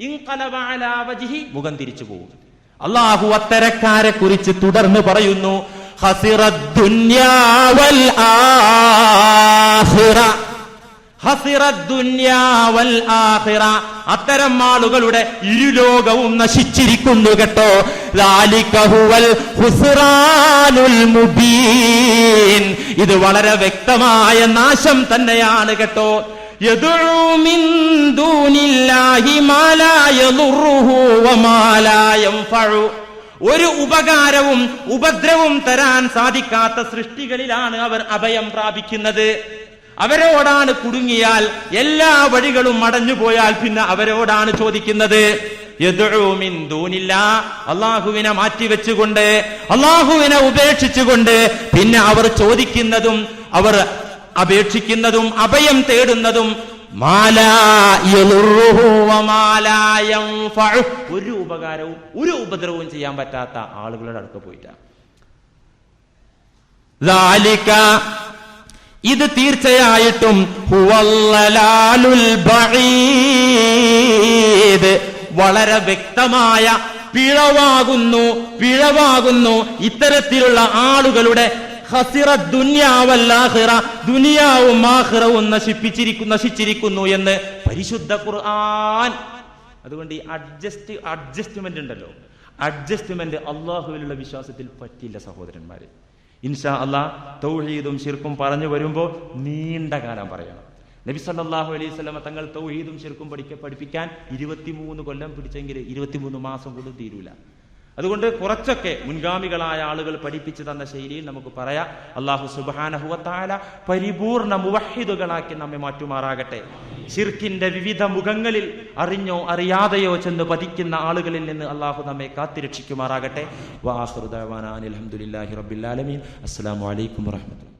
ഇൻഖലബ അലാ വജ്ഹി, മുഖം തിരിച്ചു പോകും. അല്ലാഹു അത്തരക്കാരെ കുറിച്ച് തുടർന്ന് പറയുന്നു, ഖസിറദ് ദുനിയാ വൽ ആഖിറ, അത്തരം ആളുകളുടെ ഇരുലോകവും നശിച്ചിരിക്കുന്നു കേട്ടോ. ഇത് വളരെ വ്യക്തമായ നാശം തന്നെയാണ് കേട്ടോ. ഒരു ഉപകാരവും ഉപദ്രവവും തരാൻ സാധിക്കാത്ത സൃഷ്ടികളിലാണ് അവർ അഭയം പ്രാപിക്കുന്നത്. അവരോടാണ് കുടുങ്ങിയാൽ, എല്ലാ വഴികളും അടഞ്ഞുപോയാൽ പിന്നെ അവരോടാണ് ചോദിക്കുന്നത്. അള്ളാഹുവിനെ മാറ്റിവെച്ചുകൊണ്ട്, അള്ളാഹുവിനെ ഉപേക്ഷിച്ചുകൊണ്ട് പിന്നെ അവർ ചോദിക്കുന്നതും അവർ അപേക്ഷിക്കുന്നതും അഭയം തേടുന്നതും ഒരു ഉപകാരവും ഒരു ഉപദ്രവവും ചെയ്യാൻ പറ്റാത്ത ആളുകളുടെ അടുത്ത് പോയിട്ടാണ്. ഇത് തീർച്ചയായിട്ടും വളരെ വ്യക്തമായ പിഴവാകുന്നു ഇത്തരത്തിലുള്ള ആളുകളുടെ ദുനിയാവും ആഖിറവും നശിച്ചിരിക്കുന്നു എന്ന് പരിശുദ്ധ ഖുർആൻ. അതുകൊണ്ട് ഈ അഡ്ജസ്റ്റ്മെന്റ് ഉണ്ടല്ലോ, അഡ്ജസ്റ്റ്മെന്റ് അള്ളാഹുവിലുള്ള വിശ്വാസത്തിൽ പറ്റില്ല സഹോദരന്മാരെ. ഇൻഷാ അല്ലാഹ് തൗഹീദും ശിർക്കും പറഞ്ഞു വരുമ്പോൾ നീണ്ട കാലം പറയണം. നബി സല്ലല്ലാഹു അലൈഹി വസല്ലം തങ്ങൾ തൗഹീദും ശിർക്കും പഠിപ്പിക്കാൻ 23 കൊല്ലം പിടിച്ചെങ്കിൽ 23 മാസം കൊണ്ട് തീരൂല. അതുകൊണ്ട് കുറച്ചൊക്കെ മുൻഗാമികളായ ആളുകൾ പഠിപ്പിച്ചു തന്ന ശൈലിയിൽ നമുക്ക് പറയാം. അല്ലാഹു സുബ്ഹാനഹു വ തആല പരിപൂർണ മുവഹ്ഹിദുകളാക്കി നമ്മെ മാറ്റുമാറാകട്ടെ. ശിർക്കിന്റെ വിവിധ മുഖങ്ങളിൽ അറിഞ്ഞോ അറിയാതെയോ ചെന്ന് പതിക്കുന്ന ആളുകളിൽ നിന്ന് അല്ലാഹു നമ്മെ കാത്തിരക്ഷിക്കുമാറാകട്ടെ. വ ആഖിറു ദഅവാനാ അൽഹംദുലില്ലാഹി റബ്ബിൽ ആലമീൻ. അസ്സലാമു അലൈക്കും വറഹ്മത്തുള്ളാഹി.